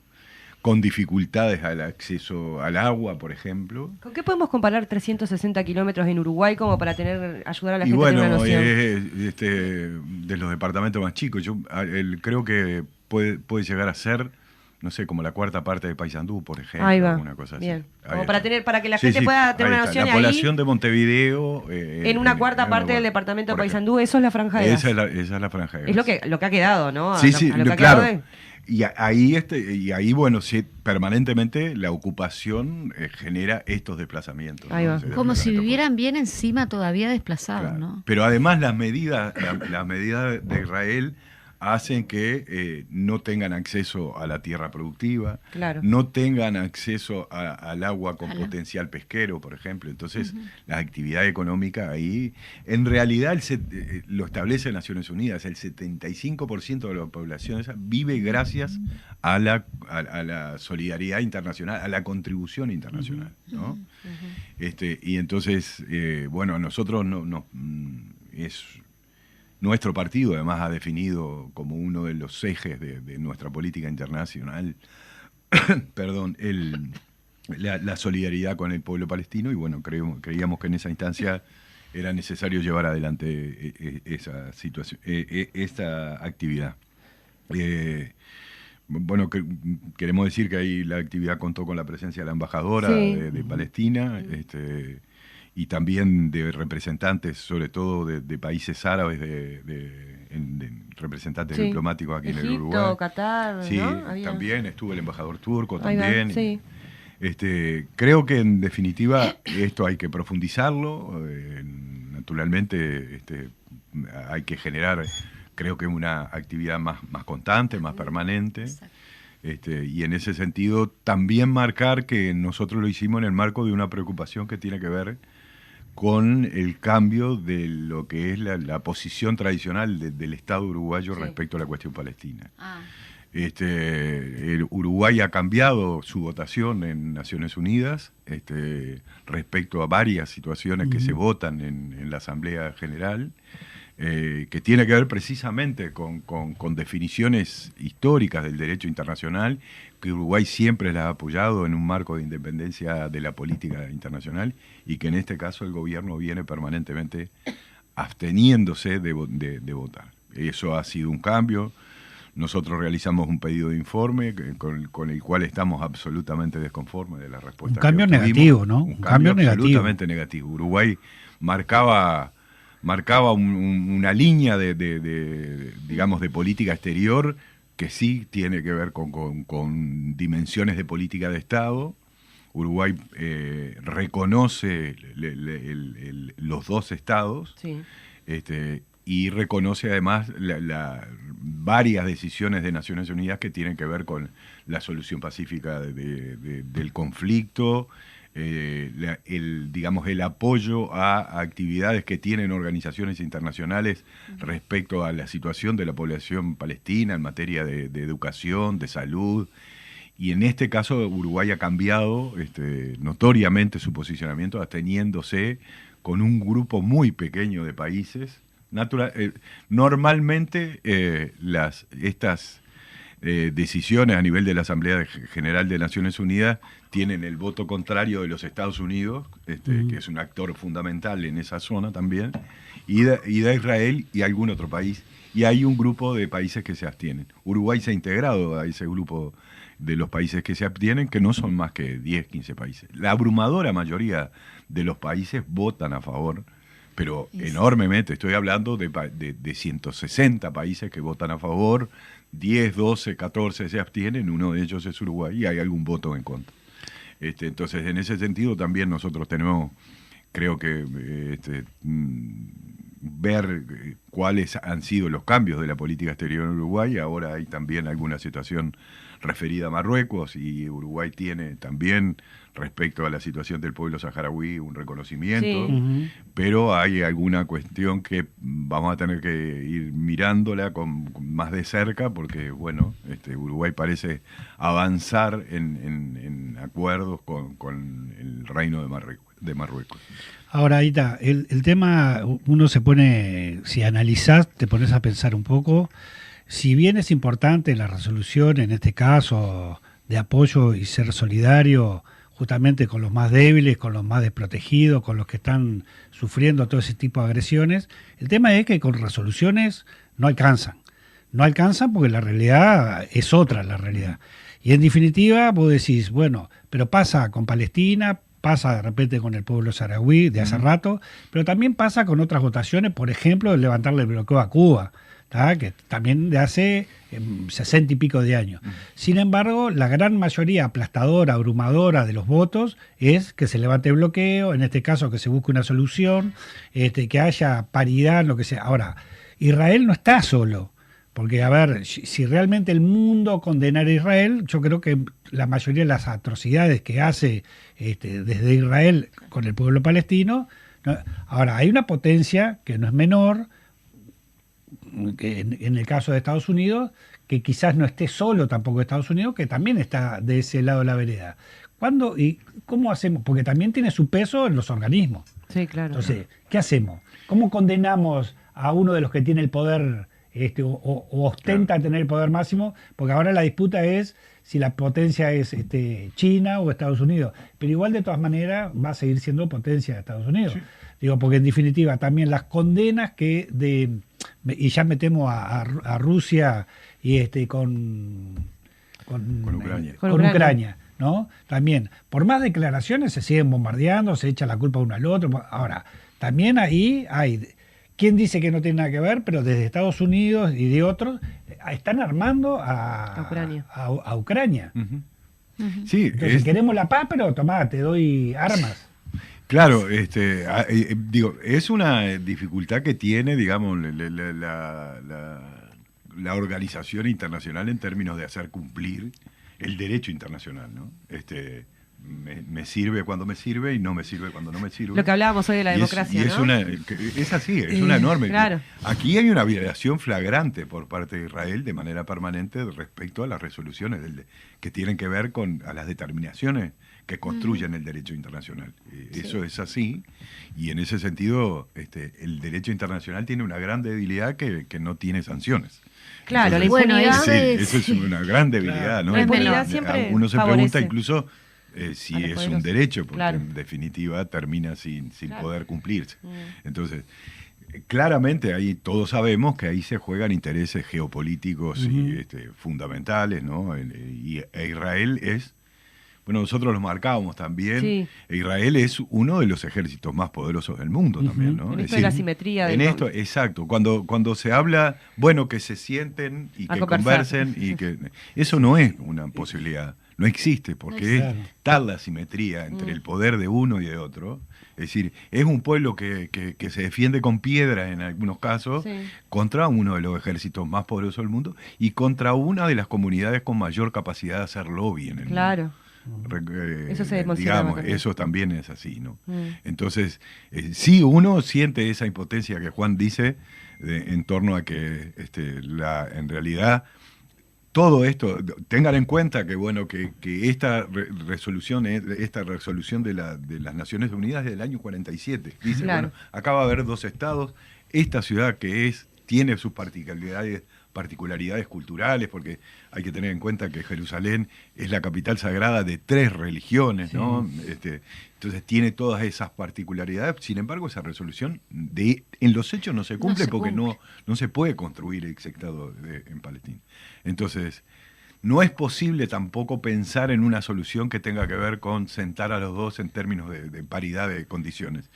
Con dificultades al acceso al agua, por ejemplo. ¿Con qué podemos comparar 360 kilómetros en Uruguay como para ayudar a la Y gente a tener bueno, una noción? de los departamentos más chicos, yo creo que puede llegar a ser, no sé, como la cuarta parte de Paysandú, por ejemplo, Ahí va. alguna cosa así. Bien. Ahí Como está. para que la Sí, gente sí, pueda tener ahí una está. noción La ahí. población de Montevideo. En una cuarta parte del departamento de por ejemplo. Paysandú, eso es la Franja de Gaza. Esa es la Franja de Gaza. Es lo que ha quedado, ¿no? Sí, sí, a lo que ha claro. quedado Y ahí, bueno, sí, permanentemente la ocupación genera estos desplazamientos. Ahí va. Como si vivieran bien encima todavía desplazados, Claro. ¿no? Pero además las medidas de Israel hacen que no tengan acceso a la tierra productiva, Claro. no tengan acceso al agua con Al- potencial pesquero, por ejemplo. Entonces, la actividad económica ahí, en realidad lo establece Naciones Unidas, el 75% de la población esa vive gracias a la solidaridad internacional, a la contribución internacional, ¿no? Y entonces, bueno, nosotros nuestro partido además ha definido como uno de los ejes de nuestra política internacional, perdón, la solidaridad con el pueblo palestino, y bueno, creíamos que en esa instancia era necesario llevar adelante esa situación, esta actividad. Bueno, queremos decir que ahí la actividad contó con la presencia de la embajadora Sí. de Palestina, y también de representantes, sobre todo de países árabes, de representantes Sí. diplomáticos aquí en el Egipto, Uruguay. Qatar, Sí, ¿no? Había- también estuvo el embajador turco Ahí va, también. sí. Creo que en definitiva esto hay que profundizarlo. Naturalmente hay que generar, creo que una actividad más constante, más permanente. Y en ese sentido también marcar que nosotros lo hicimos en el marco de una preocupación que tiene que ver con el cambio de lo que es la posición tradicional del Estado uruguayo Sí. respecto a la cuestión palestina. Ah, El Uruguay ha cambiado su votación en Naciones Unidas respecto a varias situaciones que se votan en la Asamblea General, que tiene que ver precisamente con definiciones históricas del derecho internacional, que Uruguay siempre las ha apoyado en un marco de independencia de la política internacional, y que en este caso el gobierno viene permanentemente absteniéndose de votar. Eso ha sido un cambio. Nosotros realizamos un pedido de informe con el cual estamos absolutamente desconformes de la respuesta. Un cambio que obtuvimos. negativo, ¿no? Un Un cambio cambio negativo. absolutamente negativo. Uruguay marcaba una línea digamos, de política exterior que sí tiene que ver con dimensiones de política de Estado. Uruguay reconoce los dos estados. Sí. y reconoce además varias decisiones de Naciones Unidas que tienen que ver con la solución pacífica del conflicto, digamos, el apoyo a actividades que tienen organizaciones internacionales respecto a la situación de la población palestina en materia de educación, de salud. Y en este caso Uruguay ha cambiado notoriamente su posicionamiento, absteniéndose con un grupo muy pequeño de países. Normalmente estas decisiones a nivel de la Asamblea General de Naciones Unidas tienen el voto contrario de los Estados Unidos, que es un actor fundamental en esa zona también, y de Israel y algún otro país. Y hay un grupo de países que se abstienen. Uruguay se ha integrado a ese grupo de los países que se abstienen, que no son más que 10, 15 países. La abrumadora mayoría de los países votan a favor, pero enormemente. Estoy hablando de 160 países que votan a favor, 10, 12, 14 se abstienen, uno de ellos es Uruguay y hay algún voto en contra. Entonces, en ese sentido también nosotros tenemos, creo que, ver cuáles han sido los cambios de la política exterior en Uruguay. Ahora hay también alguna situación referida a Marruecos y Uruguay tiene también, respecto a la situación del pueblo saharaui, un reconocimiento, pero hay alguna cuestión que vamos a tener que ir mirándola con más de cerca, porque bueno, Uruguay parece avanzar en acuerdos con el reino de Marruecos. Ahora, Aita, el tema, uno se pone, si analizás, te pones a pensar un poco, si bien es importante la resolución, en este caso, de apoyo y ser solidario justamente con los más débiles, con los más desprotegidos, con los que están sufriendo todo ese tipo de agresiones, el tema es que con resoluciones no alcanzan. No alcanzan porque la realidad es otra, la realidad. Y en definitiva, vos decís, bueno, pero pasa con Palestina, pasa de repente con el pueblo saharaui de hace rato, pero también pasa con otras votaciones, por ejemplo, de levantarle el bloqueo a Cuba, que también de hace 60 y pico de años. Sin embargo, la gran mayoría aplastadora, abrumadora de los votos es que se levante el bloqueo, en este caso que se busque una solución, que haya paridad, lo que sea. Ahora, Israel no está solo. Porque, a ver, si realmente el mundo condenara a Israel, yo creo que la mayoría de las atrocidades que hace desde Israel con el pueblo palestino, ¿no? Ahora, hay una potencia que no es menor, que en el caso de Estados Unidos, que quizás no esté solo tampoco Estados Unidos, que también está de ese lado de la vereda. ¿Cuándo y cómo hacemos? Porque también tiene su peso en los organismos. Sí, claro. Entonces, ¿qué hacemos? ¿Cómo condenamos a uno de los que tiene el poder o ostenta tener el poder máximo? Porque ahora la disputa es si la potencia es China o Estados Unidos. Pero igual, de todas maneras, va a seguir siendo potencia de Estados Unidos. Sí. Digo, porque en definitiva también las condenas y ya metemos a Rusia y con Ucrania, ¿no? También, por más declaraciones se siguen bombardeando, se echa la culpa uno al otro. Ahora, también ahí hay, ¿quién dice que no tiene nada que ver? Pero desde Estados Unidos y de otros están armando a Ucrania. Sí, entonces queremos la paz, pero tomá, te doy armas. Claro, digo, es una dificultad que tiene, digamos, la organización internacional en términos de hacer cumplir el derecho internacional, ¿no? Me sirve cuando me sirve y no me sirve cuando no me sirve. Lo que hablábamos hoy de la democracia, ¿no? Es así, es una enorme. Claro. Aquí hay una violación flagrante por parte de Israel de manera permanente respecto a las resoluciones que tienen que ver con a las determinaciones que construyen el derecho internacional. Eso es así, y en ese sentido el derecho internacional tiene una gran debilidad que no tiene sanciones. Claro, entonces, la impunidad eso es una gran debilidad, ¿no? La impunidad siempre uno se favorece. pregunta incluso si es un derecho, porque claro, en definitiva termina sin poder cumplirse. Entonces, claramente ahí todos sabemos que ahí se juegan intereses geopolíticos y fundamentales, ¿no? Y Israel es, bueno, nosotros lo marcábamos también, sí. Israel es uno de los ejércitos más poderosos del mundo también, ¿no? En esto de la simetría. Exacto, cuando se habla, bueno, que se sienten y que conversen, y que eso no es una posibilidad. no existe, porque Claro. es tal la simetría entre el poder de uno y de otro. Es decir, es un pueblo que se defiende con piedra en algunos casos Sí. contra uno de los ejércitos más poderosos del mundo y contra una de las comunidades con mayor capacidad de hacer lobby en el Claro. mundo. Eso se demostraba Digamos, también. eso también es así, ¿no? Mm. Entonces, sí, uno siente esa impotencia que Juan dice en torno a que en realidad todo esto, tengan en cuenta que bueno que esta resolución de las Naciones Unidas es del año 47. Dice, Claro. bueno, acá va a haber 2 estados, esta ciudad que tiene sus particularidades culturales, porque hay que tener en cuenta que Jerusalén es la capital sagrada de 3 religiones, ¿no? Entonces tiene todas esas particularidades. Sin embargo, esa resolución en los hechos no se cumple porque no se puede construir el Estado en Palestina. Entonces, no es posible tampoco pensar en una solución que tenga que ver con sentar a los dos en términos de paridad de condiciones.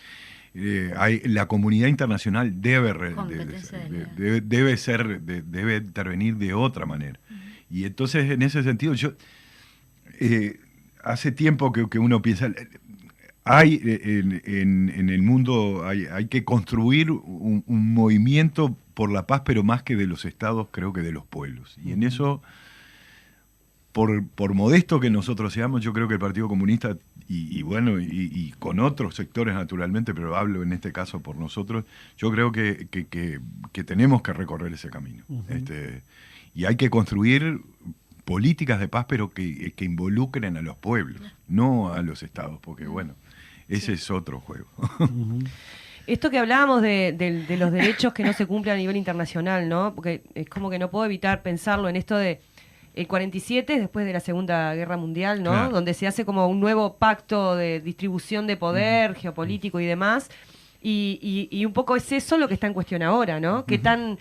La comunidad internacional debe intervenir de otra manera. Y entonces, en ese sentido, hace tiempo que uno piensa, hay en el mundo hay que construir un movimiento por la paz, pero más que de los estados, creo que de los pueblos. Y en eso, por modesto que nosotros seamos, yo creo que el Partido Comunista y con otros sectores naturalmente, pero hablo en este caso por nosotros, yo creo que tenemos que recorrer ese camino. Y hay que construir políticas de paz, pero que involucren a los pueblos, no a los estados, porque bueno, ese es otro juego. Esto que hablábamos de los derechos que no se cumplen a nivel internacional, ¿no? Porque es como que no puedo evitar pensarlo en esto de el 47, después de la Segunda Guerra Mundial, ¿no? Claro. Donde se hace como un nuevo pacto de distribución de poder geopolítico y demás. Y un poco es eso lo que está en cuestión ahora, ¿no? ¿Qué tan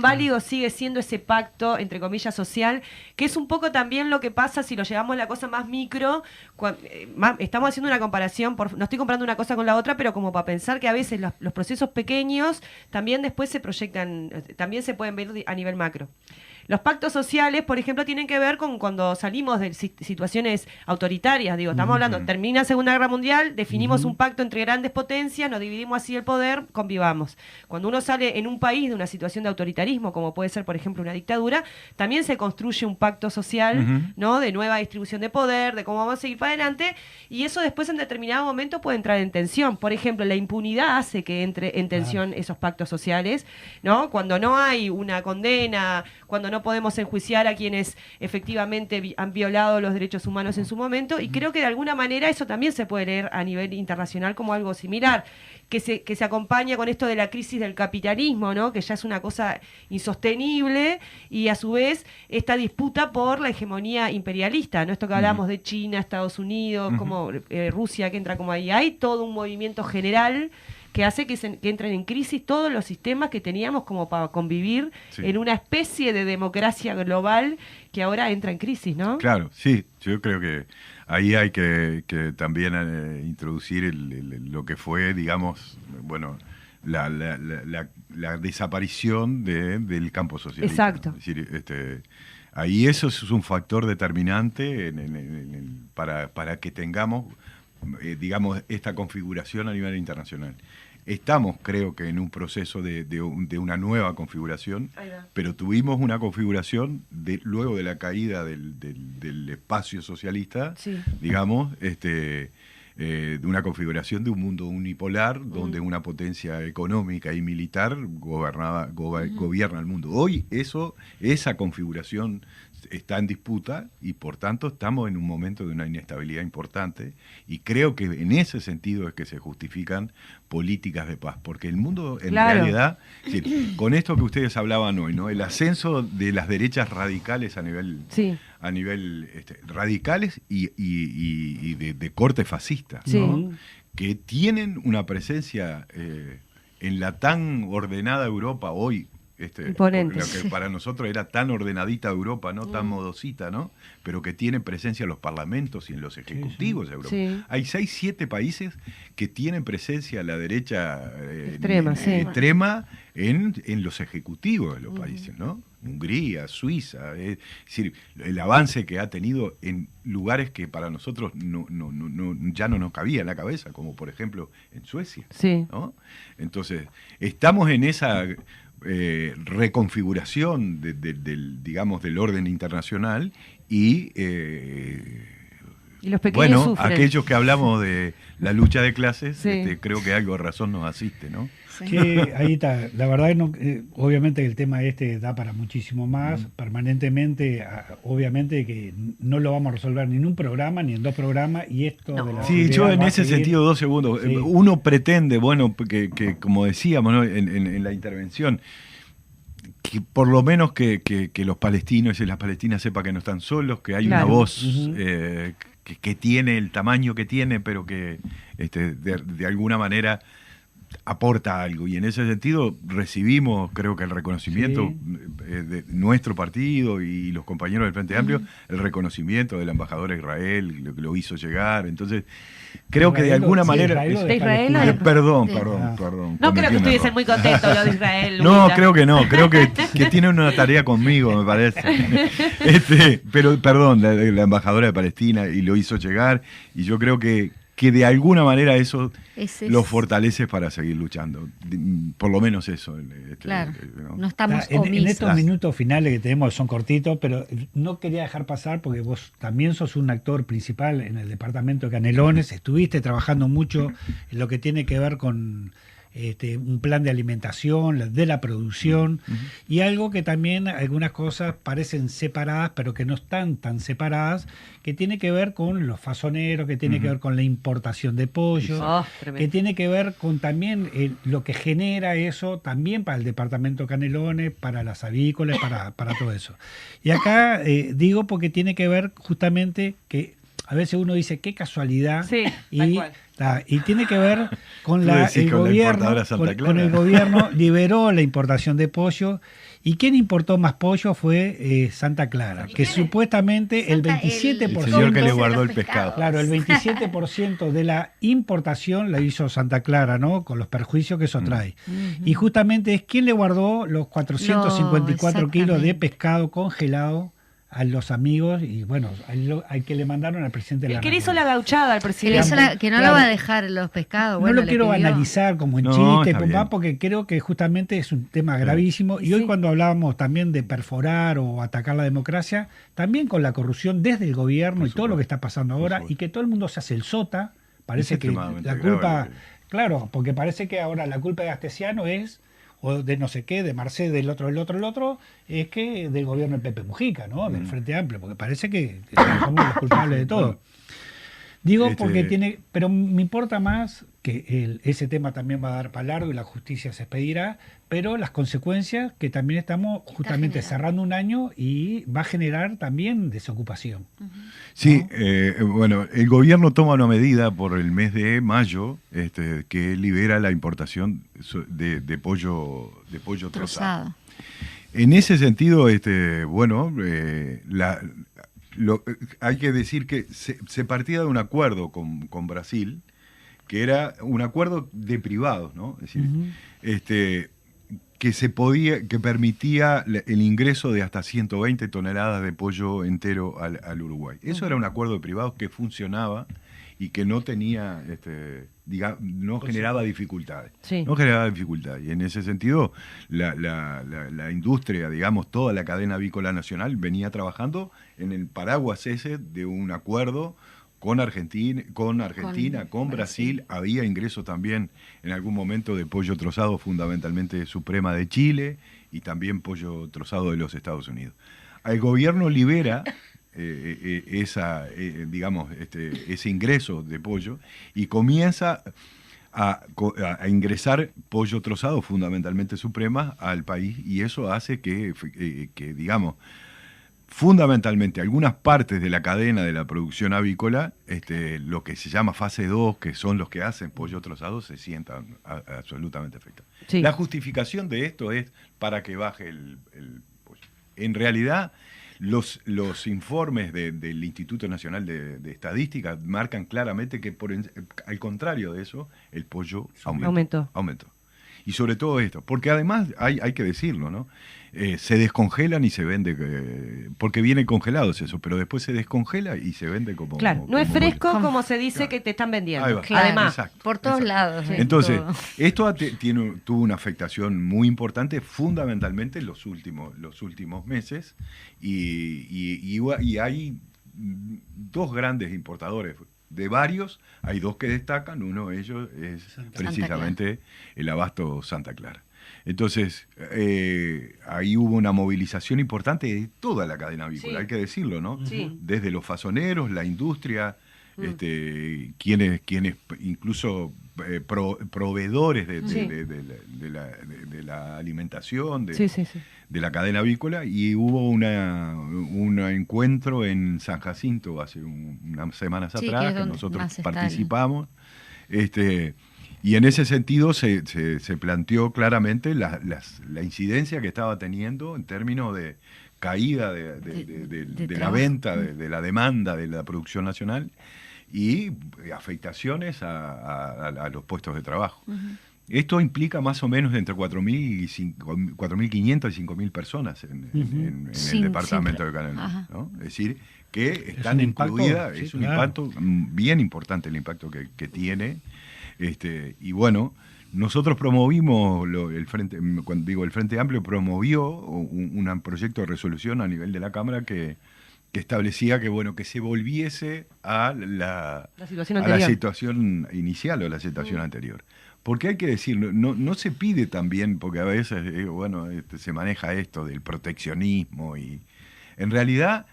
válido sigue siendo ese pacto, entre comillas, social? Que es un poco también lo que pasa si lo llevamos a la cosa más micro. Estamos haciendo una comparación, no estoy comparando una cosa con la otra, pero como para pensar que a veces los procesos pequeños también después se proyectan, también se pueden ver a nivel macro. Los pactos sociales, por ejemplo, tienen que ver con cuando salimos de situaciones autoritarias. Digo, estamos hablando, termina la Segunda Guerra Mundial, definimos un pacto entre grandes potencias, nos dividimos así el poder, convivamos. Cuando uno sale en un país de una situación de autoritarismo, como puede ser, por ejemplo, una dictadura, también se construye un pacto social, ¿no? De nueva distribución de poder, de cómo vamos a seguir para adelante, y eso después en determinado momento puede entrar en tensión. Por ejemplo, la impunidad hace que entre en tensión esos pactos sociales, ¿no? Cuando no hay una condena, cuando no podemos enjuiciar a quienes efectivamente han violado los derechos humanos en su momento, y creo que de alguna manera eso también se puede leer a nivel internacional como algo similar, que se acompaña con esto de la crisis del capitalismo, ¿no? Que ya es una cosa insostenible, y a su vez esta disputa por la hegemonía imperialista, ¿no? Esto que hablamos de China, Estados Unidos, como Rusia que entra como ahí, hay todo un movimiento general que hace que entren en crisis todos los sistemas que teníamos como para convivir en una especie de democracia global que ahora entra en crisis, ¿no? Claro, sí, yo creo que ahí hay que también introducir lo que fue, digamos, bueno, la desaparición del campo socialista. Exacto. ¿No? Es decir, ahí eso es un factor determinante para que tengamos digamos, esta configuración a nivel internacional. Estamos, creo que, en un proceso de una nueva configuración, pero tuvimos una configuración luego de la caída del espacio socialista, digamos, de una configuración de un mundo unipolar, donde una potencia económica y militar gobierna el mundo. Hoy esa configuración está en disputa y por tanto estamos en un momento de una inestabilidad importante, y creo que en ese sentido es que se justifican políticas de paz, porque el mundo en realidad, con esto que ustedes hablaban hoy, ¿no? El ascenso de las derechas radicales a nivel radicales y de corte fascista, ¿no? Que tienen una presencia en la tan ordenada Europa hoy, Imponentes. lo que para nosotros era tan ordenadita Europa, no tan modosita, ¿no? Pero que tiene presencia en los parlamentos y en los ejecutivos de Europa. Sí. Hay 6, 7 países que tienen presencia a la derecha Extrema, sí. extrema en los ejecutivos de los países, ¿no? Hungría, Suiza, es decir, el avance que ha tenido en lugares que para nosotros ya no nos cabía en la cabeza, como por ejemplo en Suecia, Sí. ¿no? Entonces, estamos en esa reconfiguración digamos, del orden internacional y los pequeños bueno, sufren. aquellos que hablamos de la lucha de clases, Sí. creo que algo de razón nos asiste, ¿no? Que ahí está, la verdad no, obviamente el tema da para muchísimo más, permanentemente, obviamente que no lo vamos a resolver ni en un programa ni en 2 programas y esto de la Sí, idea yo en va a ese seguir. sentido, 2 segundos, Sí. uno pretende, bueno, que como decíamos, ¿no? en la intervención, que por lo menos que los palestinos y las palestinas sepan que no están solos, que hay Claro. una voz Ujú. que tiene el tamaño que tiene, pero que de alguna manera aporta algo. Y en ese sentido recibimos, creo que el reconocimiento de nuestro partido y los compañeros del Frente Amplio, el reconocimiento del embajador de Israel, lo hizo llegar. Entonces, creo que de Israel, alguna sí, manera... Israel o ¿De Israel o de- Perdón. de- Ah. Perdón. No creo que cometí un estuviesen error. muy contentos los de Israel. No, Lupita. creo que no, creo que tiene una tarea conmigo, me parece. Pero, perdón, la embajadora de Palestina, y lo hizo llegar, y yo creo que de alguna manera eso Ese es- lo fortalece para seguir luchando. Por lo menos eso. Claro, ¿no? no estamos En omisos. estos minutos finales que tenemos, son cortitos, pero no quería dejar pasar porque vos también sos un actor principal en el departamento de Canelones, estuviste trabajando mucho en lo que tiene que ver con un plan de alimentación, de la producción, y algo que también algunas cosas parecen separadas, pero que no están tan separadas, que tiene que ver con los fasoneros, que tiene que ver con la importación de pollo, Oh, tremendo. que tiene que ver con también lo que genera eso también para el departamento Canelones, para las avícolas, para todo eso. Y acá digo porque tiene que ver justamente que a veces uno dice qué casualidad Sí, tal y, cual. y tiene que ver con Tú el decís con la gobierno, importadora Santa con el Clara. gobierno liberó la importación de pollo. ¿Y quién importó más pollo? Fue Santa Clara, que supuestamente el Santa- 27%... El señor que le de guardó los el pescado. Claro, el 27% de la importación la hizo Santa Clara, ¿no? Con los perjuicios que eso trae. Y justamente es quien le guardó los 454 No, kilos de exactamente. pescado congelado a los amigos y bueno, al que le mandaron al presidente de El la que le hizo República. la gauchada al Que, le presidente. hizo la- que no Claro. lo va a dejar los pescados. No Bueno, lo le quiero pidió. analizar como en No, chiste, está papá, bien. porque creo que justamente es un tema gravísimo. Y Sí. hoy cuando hablábamos también de perforar o atacar la democracia, también con la corrupción desde el gobierno y todo lo que está pasando ahora, supuesto. y que todo el mundo se hace el sota, parece Es que extremadamente la grave culpa, lo que- claro, porque parece que ahora la culpa de Astesiano es, o de no sé qué, de Marcés, del otro, es que del gobierno de Pepe Mujica, ¿no? Del Frente Amplio, porque parece que somos los culpables de todo. Digo porque tiene, pero me importa más que ese tema también va a dar para largo y la justicia se expedirá, pero las consecuencias que también estamos justamente generando. cerrando un año y va a generar también desocupación. Sí, bueno, el gobierno toma una medida por el mes de mayo que libera la importación de pollo trozado. Trozado. En ese sentido, bueno, hay que decir que se partía de un acuerdo con Brasil, que era un acuerdo de privados, ¿no? Es decir, que permitía el ingreso de hasta 120 toneladas de pollo entero al Uruguay. Eso era un acuerdo de privados que funcionaba y que no tenía, no generaba dificultades. Sí. No generaba dificultades. Y en ese sentido, la industria, digamos, toda la cadena avícola nacional venía trabajando en el paraguas ese de un acuerdo con Argentina, con Brasil. Había ingresos también en algún momento de pollo trozado, fundamentalmente Suprema de Chile, y también pollo trozado de los Estados Unidos. El gobierno libera ese ingreso de pollo y comienza a ingresar pollo trozado, fundamentalmente Suprema, al país, y eso hace que digamos, fundamentalmente algunas partes de la cadena de la producción avícola, lo que se llama fase 2, que son los que hacen pollo trozado, se sientan absolutamente afectados. Sí. La justificación de esto es para que baje el pollo. En realidad, los informes del Instituto Nacional de Estadística marcan claramente que al contrario de eso, el pollo aumentó. Y sobre todo esto, porque además hay que decirlo, ¿no? Se descongelan y se vende, porque vienen congelados eso, pero después se descongela y se vende como... Claro, no es como fresco pollo. como se dice Claro. que te están vendiendo. Ahí va. Claro. Además, Exacto, Por todos exacto. lados. Entonces, todo. esto tuvo una afectación muy importante, fundamentalmente en los últimos meses, y hay dos grandes importadores. De varios, hay dos que destacan, uno de ellos es precisamente el Abasto Santa Clara. Entonces, ahí hubo una movilización importante de toda la cadena avícola, Sí. hay que decirlo, ¿no? Sí. Desde los fasoneros, la industria, quienes incluso proveedores Sí. de la alimentación, sí. de la cadena avícola, y hubo un encuentro en San Jacinto hace unas semanas Sí, atrás, que es que donde nosotros más está participamos, y en ese sentido se planteó claramente la incidencia que estaba teniendo en términos de caída de la trabajo. venta, de la demanda de la producción nacional, y afectaciones a los puestos de trabajo. Esto implica más o menos entre 4.500 y 5.000 personas en el Sin- departamento sin- de Canal, Ajá. ¿no? Es decir, que están un impacto, incluidas, sí, es un claro. impacto bien importante el impacto que tiene. Y bueno, nosotros promovimos, el Frente Amplio promovió un proyecto de resolución a nivel de la Cámara que establecía que se volviese a la situación a la anterior. situación inicial o la situación anterior. Porque hay que decir, no se pide también, porque a veces se maneja esto del proteccionismo, y en realidad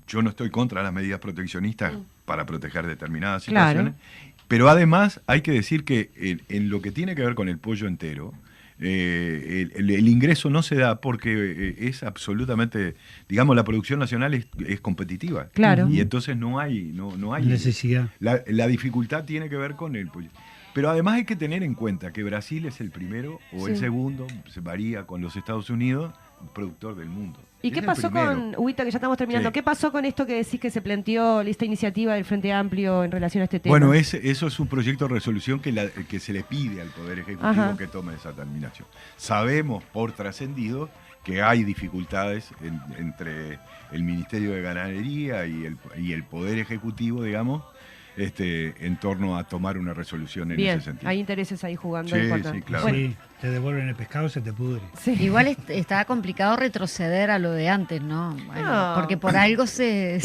yo no estoy contra las medidas proteccionistas para proteger determinadas Claro. situaciones, pero además hay que decir que en lo que tiene que ver con el pollo entero, el ingreso no se da porque es absolutamente, digamos, la producción nacional es competitiva. Claro. Y entonces no hay Necesidad. La dificultad tiene que ver con el pollo. Pero además hay que tener en cuenta que Brasil es el primero o el Sí. segundo, se varía con los Estados Unidos, productor del mundo. ¿Y Es qué el pasó primero. con, Huguita, que ya estamos terminando, Sí. qué pasó con esto que decís que se planteó esta iniciativa del Frente Amplio en relación a este tema? Bueno, eso es un proyecto de resolución que se le pide al Poder Ejecutivo Ajá. que tome esa determinación. Sabemos por trascendido que hay dificultades entre el Ministerio de Ganadería y el Poder Ejecutivo, digamos, en torno a tomar una resolución en Bien, ese sentido. hay intereses ahí jugando. Sí, importantes. sí, claro. Bueno, Sí, te devuelven el pescado, se te pudre. sí. Igual está complicado retroceder a lo de antes, ¿no? Bueno, No. porque por algo se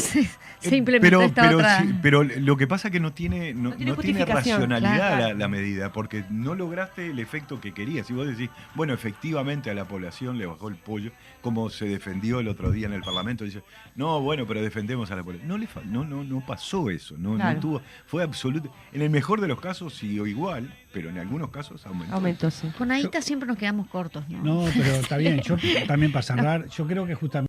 implementó esta otra. Sí, pero lo que pasa es que no tiene justificación, racionalidad claro. la medida, porque no lograste el efecto que querías. Si vos decís, bueno, efectivamente a la población le bajó el pollo, como se defendió el otro día en el Parlamento, dice, no, bueno, pero defendemos a la población. No pasó eso, Claro. fue absoluto. En el mejor de los casos siguió igual, pero en algunos casos aumentó. Aumentó, sí. Con Aita siempre nos quedamos cortos, ¿no? No, pero está bien. Yo también para cerrar, yo creo que justamente